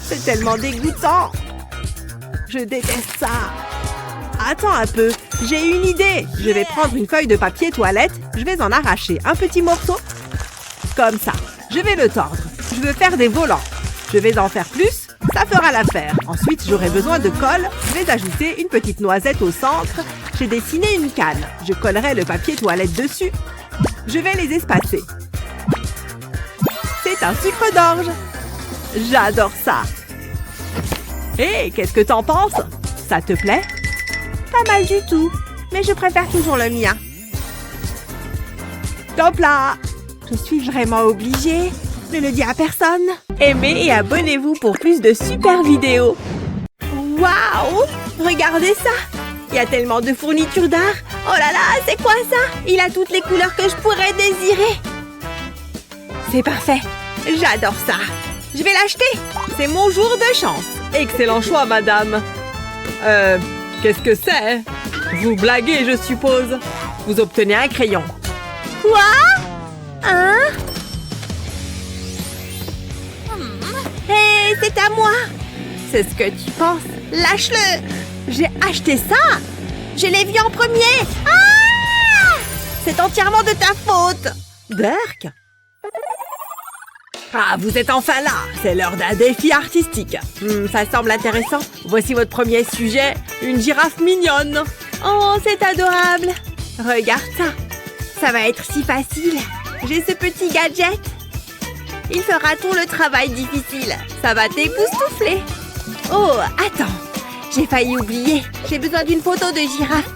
C'est tellement dégoûtant. Je déteste ça. Attends un peu, j'ai une idée. Je vais prendre une feuille de papier toilette. Je vais en arracher un petit morceau. Comme ça. Je vais le tordre. Je veux faire des volants. Je vais en faire plus. Ça fera l'affaire. Ensuite, j'aurai besoin de colle. Je vais ajouter une petite noisette au centre. J'ai dessiné une canne. Je collerai le papier toilette dessus. Je vais les espacer. C'est un sucre d'orge. J'adore ça. Hé, qu'est-ce que t'en penses? Ça te plaît? Pas mal du tout. Mais je préfère toujours le mien. Top là! Je suis vraiment obligée. Ne le dis à personne. Aimez et abonnez-vous pour plus de super vidéos. Waouh! Regardez ça! Il y a tellement de fournitures d'art. Oh là là, c'est quoi ça? Il a toutes les couleurs que je pourrais désirer. C'est parfait. J'adore ça. Je vais l'acheter. C'est mon jour de chance. Excellent choix, madame. Qu'est-ce que c'est? Vous blaguez, je suppose. Vous obtenez un crayon. Quoi? Hein? Hé, c'est à moi. C'est ce que tu penses. Lâche-le. J'ai acheté ça. Je l'ai vu en premier. Ah! C'est entièrement de ta faute. Dirk? Ah, vous êtes enfin là. C'est l'heure d'un défi artistique. Ça semble intéressant. Voici votre premier sujet, une girafe mignonne. Oh, c'est adorable. Regarde ça. Ça va être si facile. J'ai ce petit gadget. Il fera tout le travail difficile. Ça va t'époustoufler. Oh, attends. J'ai failli oublier. J'ai besoin d'une photo de girafe.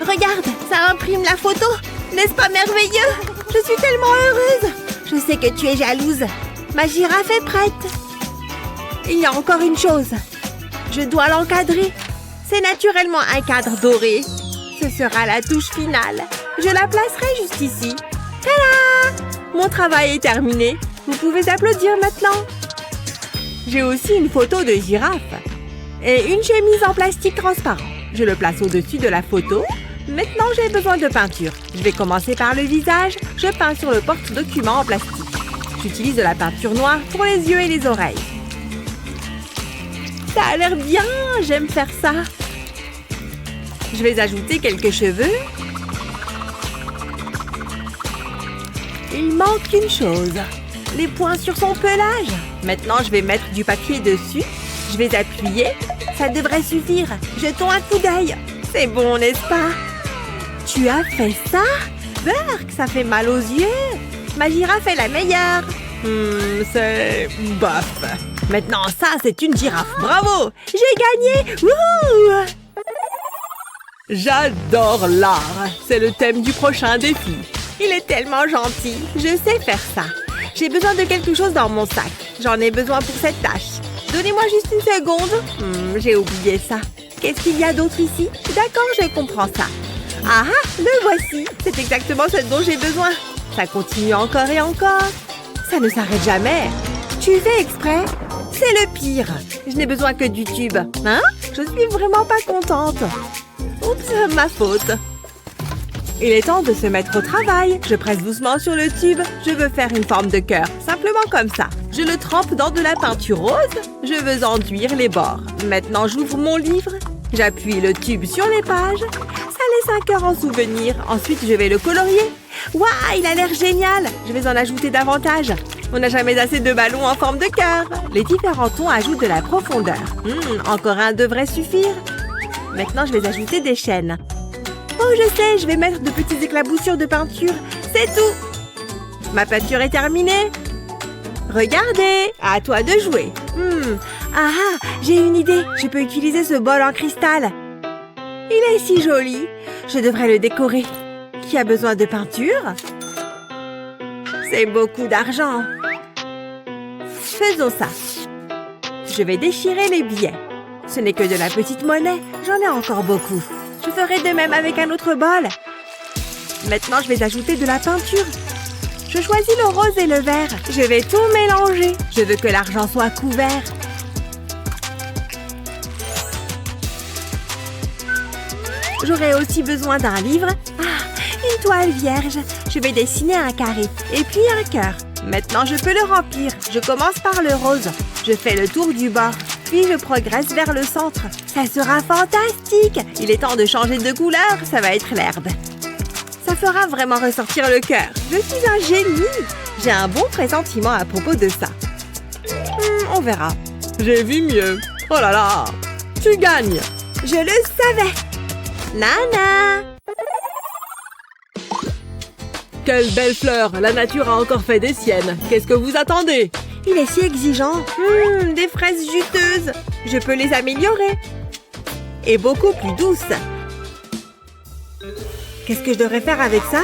Regarde, ça imprime la photo. N'est-ce pas merveilleux? Je suis tellement heureuse. Je sais que tu es jalouse. Ma girafe est prête. Il y a encore une chose. Je dois l'encadrer. C'est naturellement un cadre doré. Ce sera la touche finale. Je la placerai juste ici. Tada! Mon travail est terminé. Vous pouvez applaudir maintenant. J'ai aussi une photo de girafe. Et une chemise en plastique transparent. Je le place au-dessus de la photo. Maintenant, j'ai besoin de peinture. Je vais commencer par le visage. Je peins sur le porte-document en plastique. J'utilise de la peinture noire pour les yeux et les oreilles. Ça a l'air bien, j'aime faire ça. Je vais ajouter quelques cheveux. Il manque une chose. Les points sur son pelage. Maintenant, je vais mettre du papier dessus. Je vais appuyer. Ça devrait suffire. Jetons un coup d'œil. C'est bon, n'est-ce pas? Tu as fait ça? Berk, ça fait mal aux yeux. Ma girafe est la meilleure. C'est bof. Maintenant, ça, c'est une girafe. Bravo! J'ai gagné! Wouhou! J'adore l'art. C'est le thème du prochain défi. Il est tellement gentil. Je sais faire ça. J'ai besoin de quelque chose dans mon sac. J'en ai besoin pour cette tâche. Donnez-moi juste une seconde. J'ai oublié ça. Qu'est-ce qu'il y a d'autre ici? D'accord, je comprends ça. Ah, le voici. C'est exactement ce dont j'ai besoin. Ça continue encore et encore. Ça ne s'arrête jamais. Tu fais exprès? C'est le pire. Je n'ai besoin que du tube. Hein? Je suis vraiment pas contente. Oups, ma faute. Il est temps de se mettre au travail. Je presse doucement sur le tube. Je veux faire une forme de cœur, simplement comme ça. Je le trempe dans de la peinture rose. Je veux enduire les bords. Maintenant, j'ouvre mon livre. J'appuie le tube sur les pages. Ça laisse un cœur en souvenir. Ensuite, je vais le colorier. Waouh, il a l'air génial. Je vais en ajouter davantage. On n'a jamais assez de ballons en forme de cœur. Les différents tons ajoutent de la profondeur. Encore un devrait suffire. Maintenant, je vais ajouter des chaînes. Oh, je sais, je vais mettre de petites éclaboussures de peinture. C'est tout. Ma peinture est terminée. Regardez, à toi de jouer. J'ai une idée. Je peux utiliser ce bol en cristal. Il est si joli. Je devrais le décorer. Qui a besoin de peinture? C'est beaucoup d'argent. Faisons ça. Je vais déchirer les billets. Ce n'est que de la petite monnaie. J'en ai encore beaucoup. Je ferai de même avec un autre bol. Maintenant, je vais ajouter de la peinture. Je choisis le rose et le vert. Je vais tout mélanger. Je veux que l'argent soit couvert. J'aurai aussi besoin d'un livre. Une toile vierge. Je vais dessiner un carré et puis un cœur. Maintenant, je peux le remplir. Je commence par le rose. Je fais le tour du bord. Puis je progresse vers le centre. Ça sera fantastique! Il est temps de changer de couleur, ça va être l'herbe. Ça fera vraiment ressortir le cœur. Je suis un génie! J'ai un bon pressentiment à propos de ça. On verra. J'ai vu mieux. Oh là là! Tu gagnes! Je le savais! Nana! Quelle belle fleur! La nature a encore fait des siennes. Qu'est-ce que vous attendez? Il est si exigeant. Des fraises juteuses. Je peux les améliorer. Et beaucoup plus douces. Qu'est-ce que je devrais faire avec ça?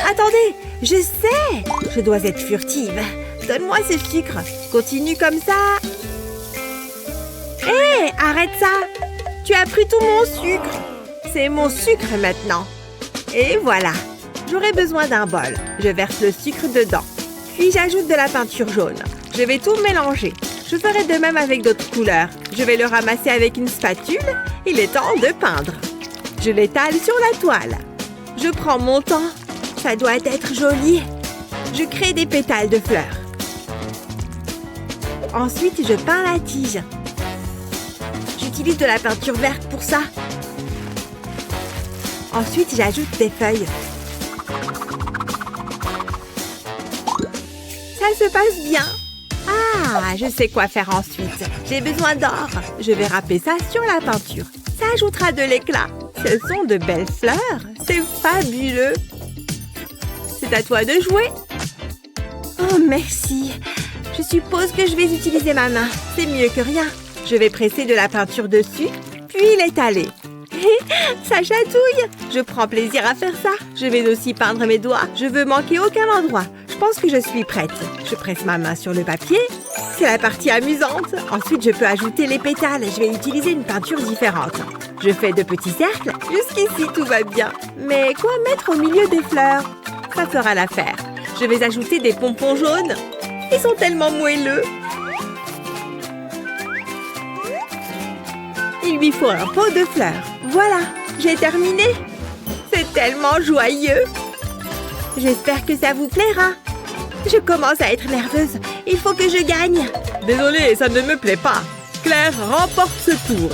Attendez, je sais. Je dois être furtive. Donne-moi ce sucre. Continue comme ça. Hé, arrête ça. Tu as pris tout mon sucre. C'est mon sucre maintenant. Et voilà. J'aurai besoin d'un bol. Je verse le sucre dedans. Puis j'ajoute de la peinture jaune. Je vais tout mélanger. Je ferai de même avec d'autres couleurs. Je vais le ramasser avec une spatule. Il est temps de peindre. Je l'étale sur la toile. Je prends mon temps. Ça doit être joli. Je crée des pétales de fleurs. Ensuite, je peins la tige. J'utilise de la peinture verte pour ça. Ensuite, j'ajoute des feuilles. Ça se passe bien. Je sais quoi faire ensuite. J'ai besoin d'or. Je vais râper ça sur la peinture. Ça ajoutera de l'éclat. Ce sont de belles fleurs. C'est fabuleux. C'est à toi de jouer. Oh, merci. Je suppose que je vais utiliser ma main. C'est mieux que rien. Je vais presser de la peinture dessus, puis l'étaler. Ça chatouille. Je prends plaisir à faire ça. Je vais aussi peindre mes doigts. Je veux manquer aucun endroit. Je pense que je suis prête. Je presse ma main sur le papier. C'est la partie amusante. Ensuite, je peux ajouter les pétales. Je vais utiliser une peinture différente. Je fais de petits cercles. Jusqu'ici, tout va bien. Mais quoi mettre au milieu des fleurs? Ça fera l'affaire. Je vais ajouter des pompons jaunes. Ils sont tellement moelleux. Il lui faut un pot de fleurs. Voilà, j'ai terminé. C'est tellement joyeux. J'espère que ça vous plaira. Je commence à être nerveuse. Il faut que je gagne. Désolée, ça ne me plaît pas. Claire remporte ce tour.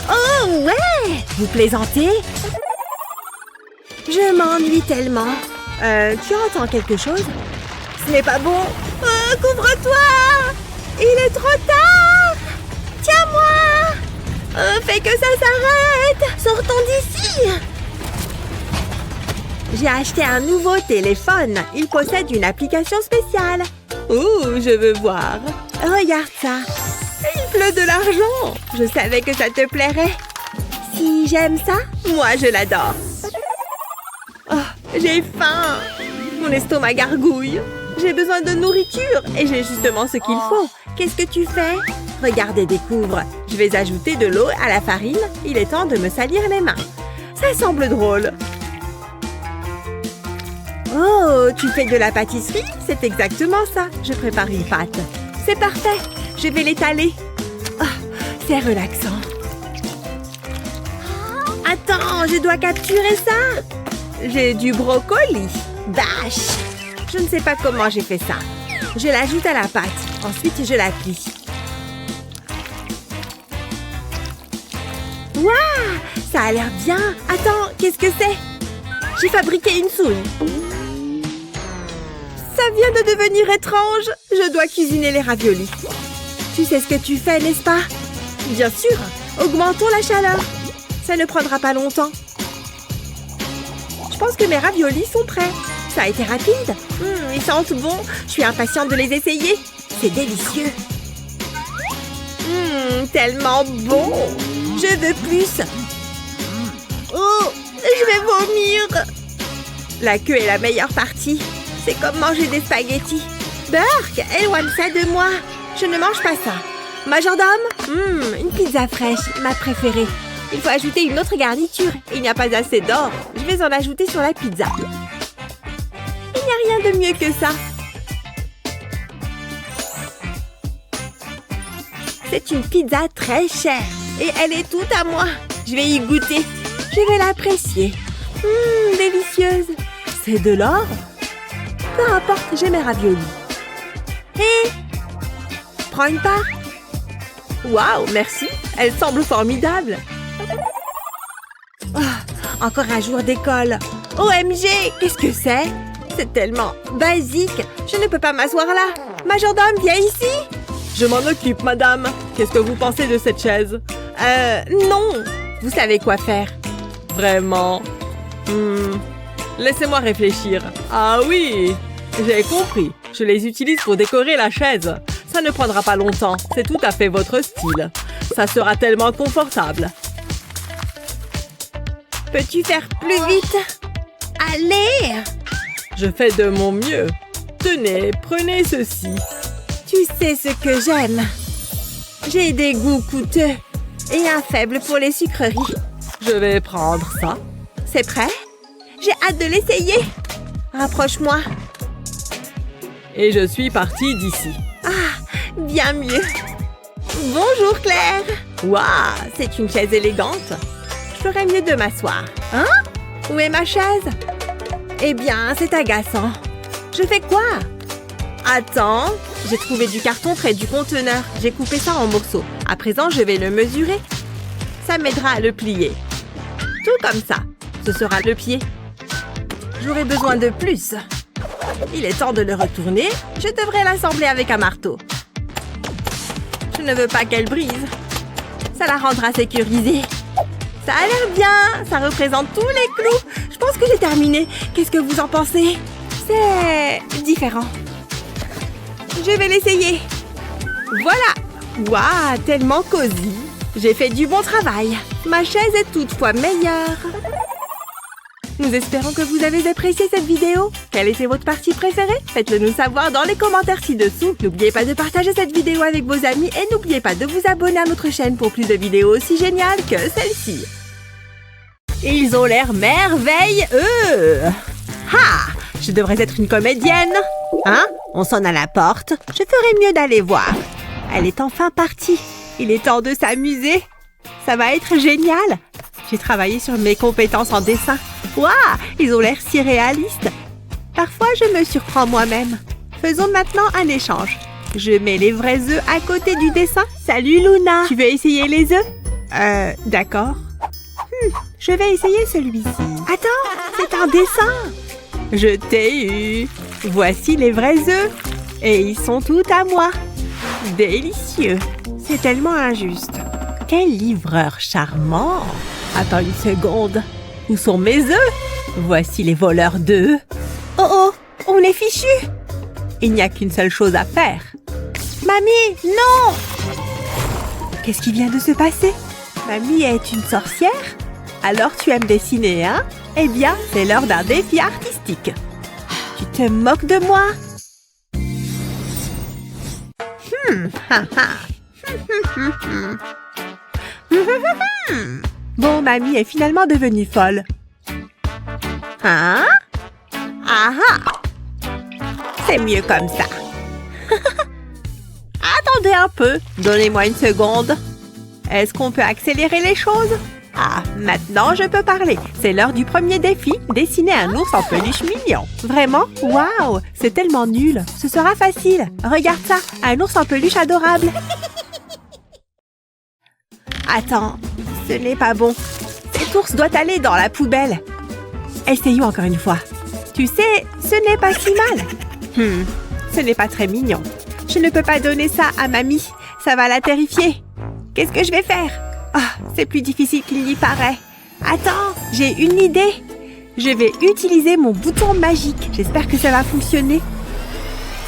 Oh ouais! Vous plaisantez? Je m'ennuie tellement. Tu entends quelque chose? Ce n'est pas bon. Couvre-toi! Il est trop tard! Tiens-moi! Fais que ça s'arrête! Sortons d'ici! J'ai acheté un nouveau téléphone. Il possède une application spéciale. Ouh, je veux voir. Regarde ça. Il pleut de l'argent. Je savais que ça te plairait. Si j'aime ça, moi je l'adore. Oh, j'ai faim. Mon estomac gargouille. J'ai besoin de nourriture et j'ai justement ce qu'il faut. Qu'est-ce que tu fais? Regarde et découvre. Je vais ajouter de l'eau à la farine. Il est temps de me salir les mains. Ça semble drôle. Oh, tu fais de la pâtisserie? C'est exactement ça. Je prépare une pâte. C'est parfait. Je vais l'étaler. Oh, c'est relaxant. Attends, je dois capturer ça. J'ai du brocoli. Bâche. Je ne sais pas comment j'ai fait ça. Je l'ajoute à la pâte. Ensuite, je la plie. Waouh, ça a l'air bien. Attends, qu'est-ce que c'est? J'ai fabriqué une soude. Ça vient de devenir étrange. Je dois cuisiner les raviolis. Tu sais ce que tu fais, n'est-ce pas? Bien sûr. Augmentons la chaleur. Ça ne prendra pas longtemps. Je pense que mes raviolis sont prêts. Ça a été rapide. Ils sentent bon. Je suis impatiente de les essayer. C'est délicieux. Tellement bon. Je veux plus. Oh, je vais vomir. La queue est la meilleure partie. C'est comme manger des spaghettis. Burk, éloigne ça de moi. Je ne mange pas ça. Majordome, une pizza fraîche, ma préférée. Il faut ajouter une autre garniture. Il n'y a pas assez d'or. Je vais en ajouter sur la pizza. Il n'y a rien de mieux que ça. C'est une pizza très chère. Et elle est toute à moi. Je vais y goûter. Je vais l'apprécier. Délicieuse. C'est de l'or? Peu importe, j'ai mes raviolis. Hé! Prends une part. Waouh, merci. Elle semble formidable. Oh, encore un jour d'école. OMG, qu'est-ce que c'est? C'est tellement basique. Je ne peux pas m'asseoir là. Majordome, viens ici. Je m'en occupe, madame. Qu'est-ce que vous pensez de cette chaise? Non. Vous savez quoi faire. Vraiment? Laissez-moi réfléchir. Ah oui, j'ai compris. Je les utilise pour décorer la chaise. Ça ne prendra pas longtemps. C'est tout à fait votre style. Ça sera tellement confortable. Peux-tu faire plus vite? Allez! Je fais de mon mieux. Tenez, prenez ceci. Tu sais ce que j'aime. J'ai des goûts coûteux et un faible pour les sucreries. Je vais prendre ça. C'est prêt? J'ai hâte de l'essayer. Rapproche-moi. Et je suis partie d'ici. Ah, bien mieux. Bonjour Claire. Waouh, c'est une chaise élégante. Je ferais mieux de m'asseoir. Hein? Où est ma chaise? Eh bien, c'est agaçant. Je fais quoi? Attends, j'ai trouvé du carton près du conteneur. J'ai coupé ça en morceaux. À présent, je vais le mesurer. Ça m'aidera à le plier. Tout comme ça. Ce sera le pied. J'aurai besoin de plus. Il est temps de le retourner. Je devrais l'assembler avec un marteau. Je ne veux pas qu'elle brise. Ça la rendra sécurisée. Ça a l'air bien. Ça représente tous les clous. Je pense que j'ai terminé. Qu'est-ce que vous en pensez? C'est différent. Je vais l'essayer. Voilà. Waouh, tellement cosy. J'ai fait du bon travail. Ma chaise est toutefois meilleure. Nous espérons que vous avez apprécié cette vidéo. Quelle était votre partie préférée? Faites-le nous savoir dans les commentaires ci-dessous. N'oubliez pas de partager cette vidéo avec vos amis et n'oubliez pas de vous abonner à notre chaîne pour plus de vidéos aussi géniales que celle-ci. Ils ont l'air merveilleux. Ha! Je devrais être une comédienne. Hein? On sonne à la porte. Je ferais mieux d'aller voir. Elle est enfin partie. Il est temps de s'amuser. Ça va être génial! J'ai travaillé sur mes compétences en dessin. Waouh! Ils ont l'air si réalistes. Parfois, je me surprends moi-même. Faisons maintenant un échange. Je mets les vrais œufs à côté du dessin. Salut Luna! Tu veux essayer les œufs? D'accord. Je vais essayer celui-ci. Attends, c'est un dessin! Je t'ai eu! Voici les vrais œufs. Et ils sont tout à moi. Délicieux! C'est tellement injuste. Quel livreur charmant! Attends une seconde. Où sont mes œufs? Voici les voleurs d'œufs. Oh oh! On est fichus! Il n'y a qu'une seule chose à faire. Mamie, non! Qu'est-ce qui vient de se passer? Mamie est une sorcière? Alors tu aimes dessiner, hein? Eh bien, c'est l'heure d'un défi artistique. Tu te moques de moi? Bon, Mamie est finalement devenue folle. Hein? Ah ah! C'est mieux comme ça. Attendez un peu. Donnez-moi une seconde. Est-ce qu'on peut accélérer les choses? Ah, maintenant je peux parler. C'est l'heure du premier défi. Dessiner un ours en peluche mignon. Vraiment? Waouh! C'est tellement nul. Ce sera facile. Regarde ça. Un ours en peluche adorable. Attends. Ce n'est pas bon. Cet ours doit aller dans la poubelle. Essayons encore une fois. Tu sais, ce n'est pas si mal. Ce n'est pas très mignon. Je ne peux pas donner ça à mamie. Ça va la terrifier. Qu'est-ce que je vais faire? Ah, c'est plus difficile qu'il n'y paraît. Attends, j'ai une idée. Je vais utiliser mon bouton magique. J'espère que ça va fonctionner.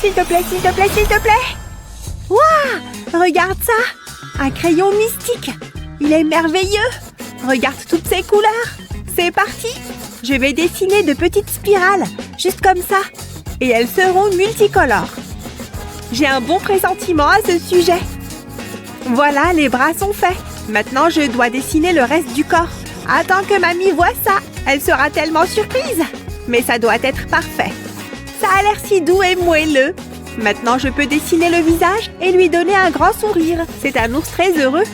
S'il te plaît, s'il te plaît, s'il te plaît. Waouh! Regarde ça! Un crayon mystique. Il est merveilleux. Regarde toutes ces couleurs. C'est parti. Je vais dessiner de petites spirales, juste comme ça. Et elles seront multicolores. J'ai un bon pressentiment à ce sujet. Voilà, les bras sont faits. Maintenant, je dois dessiner le reste du corps. Attends que mamie voie ça. Elle sera tellement surprise. Mais ça doit être parfait. Ça a l'air si doux et moelleux. Maintenant, je peux dessiner le visage et lui donner un grand sourire. C'est un ours très heureux.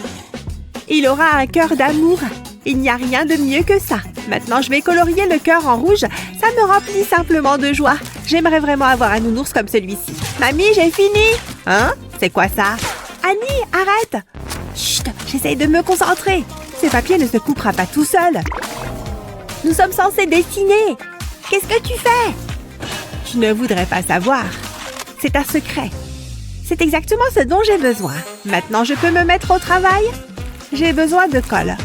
Il aura un cœur d'amour. Il n'y a rien de mieux que ça. Maintenant, je vais colorier le cœur en rouge. Ça me remplit simplement de joie. J'aimerais vraiment avoir un nounours comme celui-ci. Mamie, j'ai fini. Hein? C'est quoi ça? Annie, arrête! Chut, j'essaye de me concentrer. Ce papier ne se coupera pas tout seul. Nous sommes censés dessiner. Qu'est-ce que tu fais? Je ne voudrais pas savoir. C'est un secret. C'est exactement ce dont j'ai besoin. Maintenant, je peux me mettre au travail? J'ai besoin de colle.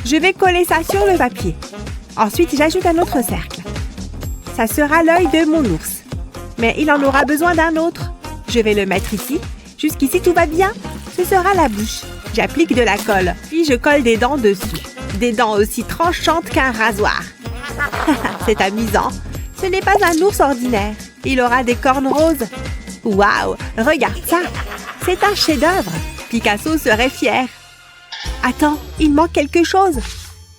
Je vais coller ça sur le papier. Ensuite, j'ajoute un autre cercle. Ça sera l'œil de mon ours. Mais il en aura besoin d'un autre. Je vais le mettre ici. Jusqu'ici, tout va bien. Ce sera la bouche. J'applique de la colle, puis je colle des dents dessus. Des dents aussi tranchantes qu'un rasoir. C'est amusant. Ce n'est pas un ours ordinaire. Il aura des cornes roses. Waouh! Regarde ça! C'est un chef-d'œuvre. Picasso serait fier. Attends, il manque quelque chose.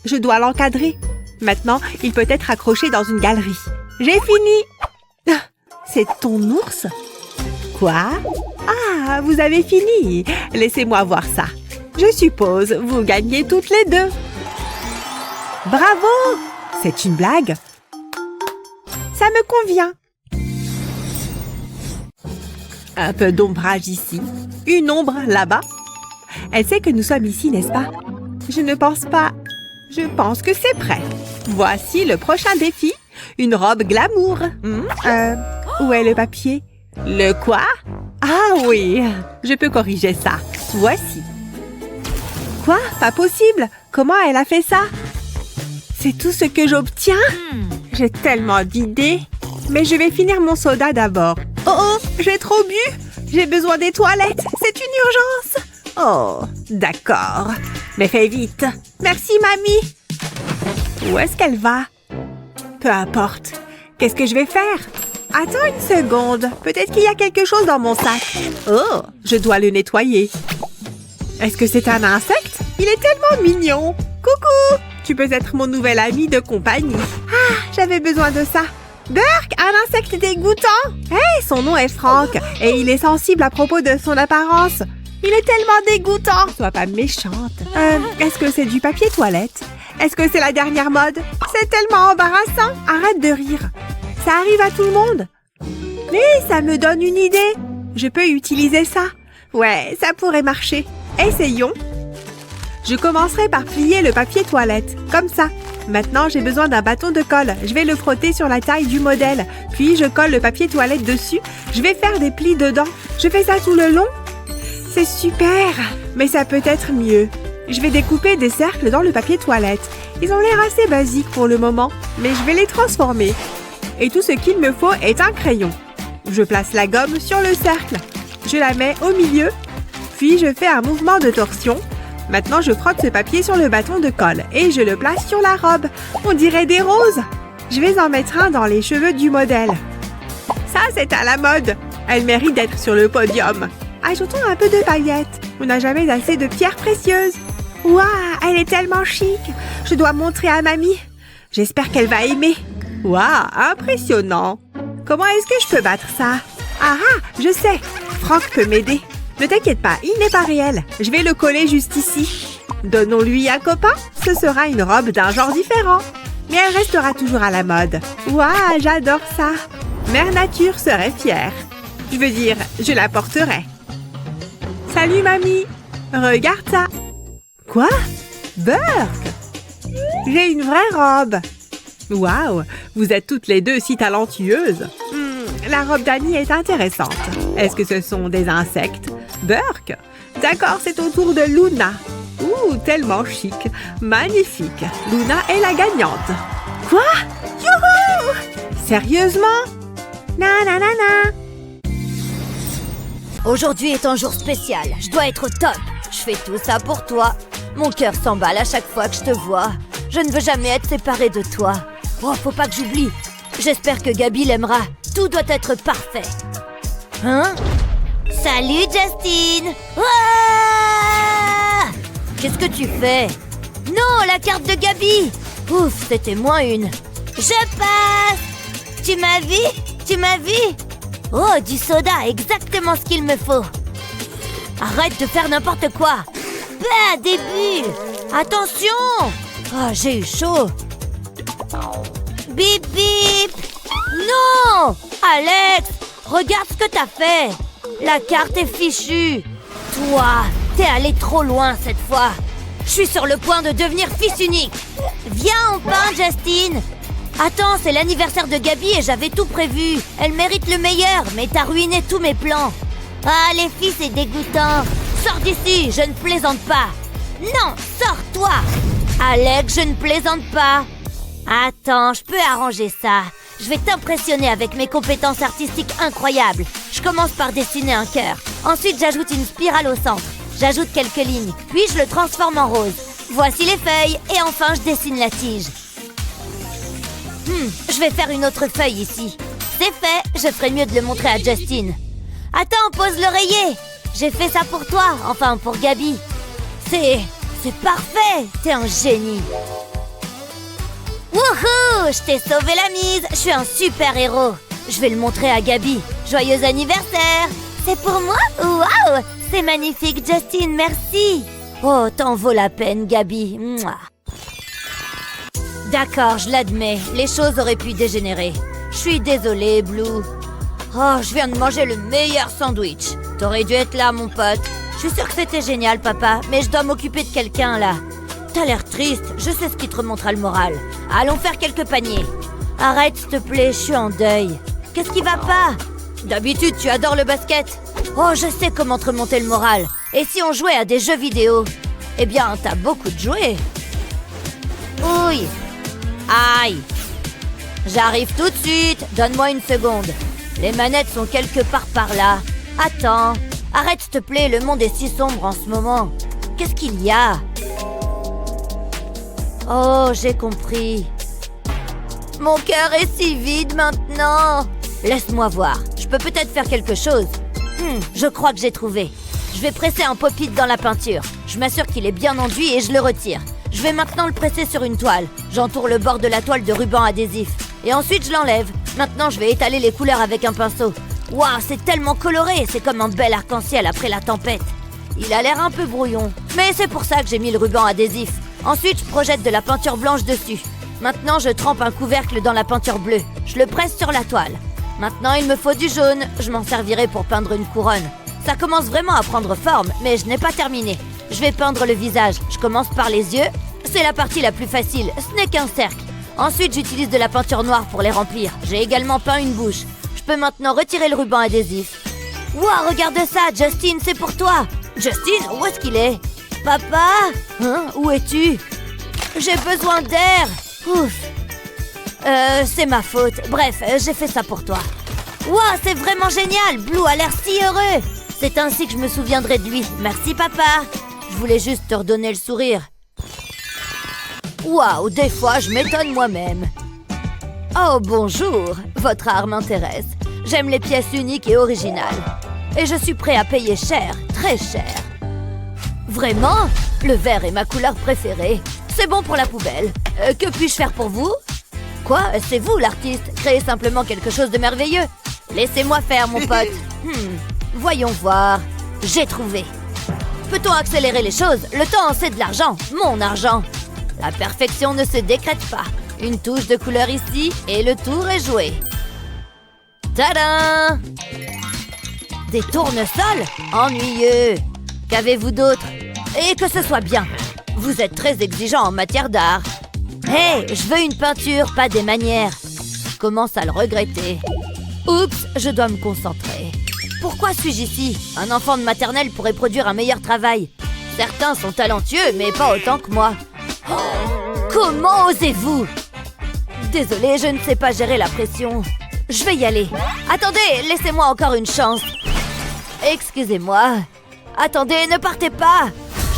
Je dois l'encadrer. Maintenant, il peut être accroché dans une galerie. J'ai fini! C'est ton ours? Quoi? Ah, vous avez fini. Laissez-moi voir ça. Je suppose, vous gagnez toutes les deux. Bravo! C'est une blague? Ça me convient. Un peu d'ombrage ici. Une ombre là-bas. Elle sait que nous sommes ici, n'est-ce pas? Je ne pense pas. Je pense que c'est prêt. Voici le prochain défi. Une robe glamour. Où est le papier? Le quoi? Ah oui, je peux corriger ça. Voici. Quoi? Pas possible. Comment elle a fait ça? C'est tout ce que j'obtiens? J'ai tellement d'idées. Mais je vais finir mon soda d'abord. Oh oh, j'ai trop bu. J'ai besoin des toilettes. C'est une urgence. Oh, d'accord. Mais fais vite. Merci, mamie. Où est-ce qu'elle va? Peu importe. Qu'est-ce que je vais faire? Attends une seconde. Peut-être qu'il y a quelque chose dans mon sac. Oh, je dois le nettoyer. Est-ce que c'est un insecte? Il est tellement mignon. Coucou! Tu peux être mon nouvel ami de compagnie. Ah, j'avais besoin de ça. Burk, un insecte dégoûtant. Hey, son nom est Frank et il est sensible à propos de son apparence. Il est tellement dégoûtant. Sois pas méchante. Est-ce que c'est du papier toilette? Est-ce que c'est la dernière mode? C'est tellement embarrassant. Arrête de rire. Ça arrive à tout le monde. Mais ça me donne une idée. Je peux utiliser ça. Ouais, ça pourrait marcher. Essayons. Je commencerai par plier le papier toilette, comme ça. Maintenant, j'ai besoin d'un bâton de colle. Je vais le frotter sur la taille du modèle. Puis, je colle le papier toilette dessus. Je vais faire des plis dedans. Je fais ça tout le long. C'est super, mais ça peut être mieux. Je vais découper des cercles dans le papier toilette. Ils ont l'air assez basiques pour le moment, mais je vais les transformer. Et tout ce qu'il me faut est un crayon. Je place la gomme sur le cercle. Je la mets au milieu. Puis, je fais un mouvement de torsion. Maintenant, je frotte ce papier sur le bâton de colle et je le place sur la robe. On dirait des roses. Je vais en mettre un dans les cheveux du modèle. Ça, c'est à la mode. Elle mérite d'être sur le podium. Ajoutons un peu de paillettes. On n'a jamais assez de pierres précieuses. Waouh, elle est tellement chic. Je dois montrer à mamie. J'espère qu'elle va aimer. Waouh, impressionnant. Comment est-ce que je peux battre ça? Ah, je sais. Franck peut m'aider. Ne t'inquiète pas, il n'est pas réel. Je vais le coller juste ici. Donnons-lui un copain. Ce sera une robe d'un genre différent. Mais elle restera toujours à la mode. Waouh, j'adore ça. Mère Nature serait fière. Je veux dire, je la porterai. Salut, mamie. Regarde ça. Quoi? Burke? J'ai une vraie robe. Waouh, vous êtes toutes les deux si talentueuses. La robe d'Annie est intéressante. Est-ce que ce sont des insectes? Burke? D'accord, c'est au tour de Luna. Ouh, tellement chic. Magnifique. Luna est la gagnante. Quoi? Youhou! Sérieusement? Nanana. Aujourd'hui est un jour spécial. Je dois être au top. Je fais tout ça pour toi. Mon cœur s'emballe à chaque fois que je te vois. Je ne veux jamais être séparée de toi. Oh, faut pas que j'oublie. J'espère que Gabi l'aimera. Tout doit être parfait. Hein? Salut, Justine! Ouah! Qu'est-ce que tu fais? Non, la carte de Gabi! Ouf, c'était moins une. Je passe! Tu m'as vu? Tu m'as vu? Oh, du soda, exactement ce qu'il me faut. Arrête de faire n'importe quoi. Bah, des bulles! Attention! Oh, j'ai eu chaud. Bip, bip! Non! Alex! Regarde ce que t'as fait! La carte est fichue! Toi, t'es allé trop loin cette fois! Je suis sur le point de devenir fils unique! Viens, on peint, Justine! Attends, c'est l'anniversaire de Gabi et j'avais tout prévu! Elle mérite le meilleur, mais t'as ruiné tous mes plans! Ah, les filles, c'est dégoûtant! Sors d'ici, je ne plaisante pas! Non, sors-toi! Alex, je ne plaisante pas! Attends, je peux arranger ça. Je vais t'impressionner avec mes compétences artistiques incroyables. Je commence par dessiner un cœur. Ensuite, j'ajoute une spirale au centre. J'ajoute quelques lignes, puis je le transforme en rose. Voici les feuilles, et enfin, je dessine la tige. Je vais faire une autre feuille ici. C'est fait, je ferai mieux de le montrer à Justine. Attends, pose l'oreiller. J'ai fait ça pour toi, enfin pour Gabi. C'est parfait, t'es un génie. Wouhou! Je t'ai sauvé la mise! Je suis un super héros! Je vais le montrer à Gabi! Joyeux anniversaire! C'est pour moi? Waouh! C'est magnifique, Justine, merci! Oh, t'en vaut la peine, Gabi! Mouah. D'accord, je l'admets, les choses auraient pu dégénérer. Je suis désolée, Blue. Oh, je viens de manger le meilleur sandwich. T'aurais dû être là, mon pote. Je suis sûre que c'était génial, papa, mais je dois m'occuper de quelqu'un, là. T'as l'air triste, je sais ce qui te remontera le moral. Allons faire quelques paniers. Arrête, s'il te plaît, je suis en deuil. Qu'est-ce qui va pas? D'habitude, tu adores le basket. Oh, je sais comment te remonter le moral. Et si on jouait à des jeux vidéo? Eh bien, t'as beaucoup de jouets. Ouille. Aïe. J'arrive tout de suite, donne-moi une seconde. Les manettes sont quelque part par là. Attends. Arrête, s'il te plaît, le monde est si sombre en ce moment. Qu'est-ce qu'il y a? Oh, j'ai compris. Mon cœur est si vide maintenant. Laisse-moi voir. Je peux peut-être faire quelque chose. Je crois que j'ai trouvé. Je vais presser un pop-it dans la peinture. Je m'assure qu'il est bien enduit et je le retire. Je vais maintenant le presser sur une toile. J'entoure le bord de la toile de ruban adhésif. Et ensuite, je l'enlève. Maintenant, je vais étaler les couleurs avec un pinceau. Waouh, c'est tellement coloré. C'est comme un bel arc-en-ciel après la tempête. Il a l'air un peu brouillon. Mais c'est pour ça que j'ai mis le ruban adhésif. Ensuite, je projette de la peinture blanche dessus. Maintenant, je trempe un couvercle dans la peinture bleue. Je le presse sur la toile. Maintenant, il me faut du jaune. Je m'en servirai pour peindre une couronne. Ça commence vraiment à prendre forme, mais je n'ai pas terminé. Je vais peindre le visage. Je commence par les yeux. C'est la partie la plus facile. Ce n'est qu'un cercle. Ensuite, j'utilise de la peinture noire pour les remplir. J'ai également peint une bouche. Je peux maintenant retirer le ruban adhésif. Wow, regarde ça, Justin, c'est pour toi. Justin, où est-ce qu'il est? Papa? Hein? Où es-tu? J'ai besoin d'air. Ouf. C'est ma faute. Bref, j'ai fait ça pour toi. Wow, c'est vraiment génial. Blue a l'air si heureux. C'est ainsi que je me souviendrai de lui. Merci, papa. Je voulais juste te redonner le sourire. Waouh, des fois, je m'étonne moi-même. Oh, bonjour. Votre art m'intéresse. J'aime les pièces uniques et originales. Et je suis prêt à payer cher, très cher. Vraiment? Le vert est ma couleur préférée. C'est bon pour la poubelle. Que puis-je faire pour vous? Quoi? C'est vous l'artiste? Créez simplement quelque chose de merveilleux. Laissez-moi faire, mon pote. Voyons voir. J'ai trouvé. Peut-on accélérer les choses? Le temps, c'est de l'argent. Mon argent. La perfection ne se décrète pas. Une touche de couleur ici et le tour est joué. Tadam! Des tournesols? Ennuyeux. Qu'avez-vous d'autre? Et que ce soit bien. Vous êtes très exigeant en matière d'art. Hé, je veux une peinture, pas des manières. Je commence à le regretter. Oups, je dois me concentrer. Pourquoi suis-je ici? Un enfant de maternelle pourrait produire un meilleur travail. Certains sont talentueux, mais pas autant que moi. Oh, comment osez-vous? Désolée, je ne sais pas gérer la pression. Je vais y aller. Attendez, laissez-moi encore une chance. Excusez-moi. Attendez, ne partez pas.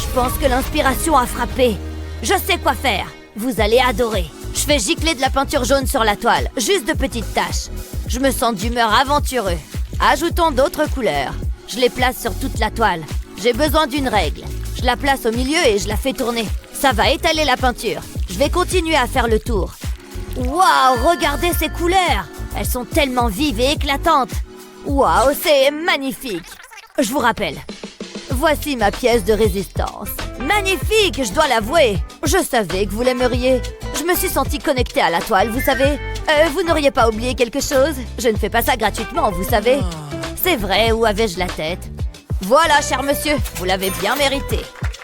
Je pense que l'inspiration a frappé. Je sais quoi faire. Vous allez adorer. Je fais gicler de la peinture jaune sur la toile, juste de petites taches. Je me sens d'humeur aventureux. Ajoutons d'autres couleurs. Je les place sur toute la toile. J'ai besoin d'une règle. Je la place au milieu et je la fais tourner. Ça va étaler la peinture. Je vais continuer à faire le tour. Waouh, regardez ces couleurs. Elles sont tellement vives et éclatantes. Waouh, c'est magnifique. Je vous rappelle. Voici ma pièce de résistance. Magnifique, je dois l'avouer. Je savais que vous l'aimeriez. Je me suis sentie connectée à la toile, vous savez. Vous n'auriez pas oublié quelque chose? Je ne fais pas ça gratuitement, vous savez. C'est vrai, où avais-je la tête? Voilà, cher monsieur, vous l'avez bien mérité.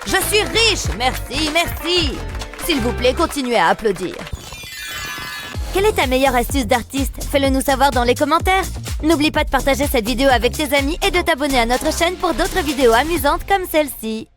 Je suis riche, merci, merci. S'il vous plaît, continuez à applaudir. Quelle est ta meilleure astuce d'artiste? Fais-le nous savoir dans les commentaires. N'oublie pas de partager cette vidéo avec tes amis et de t'abonner à notre chaîne pour d'autres vidéos amusantes comme celle-ci.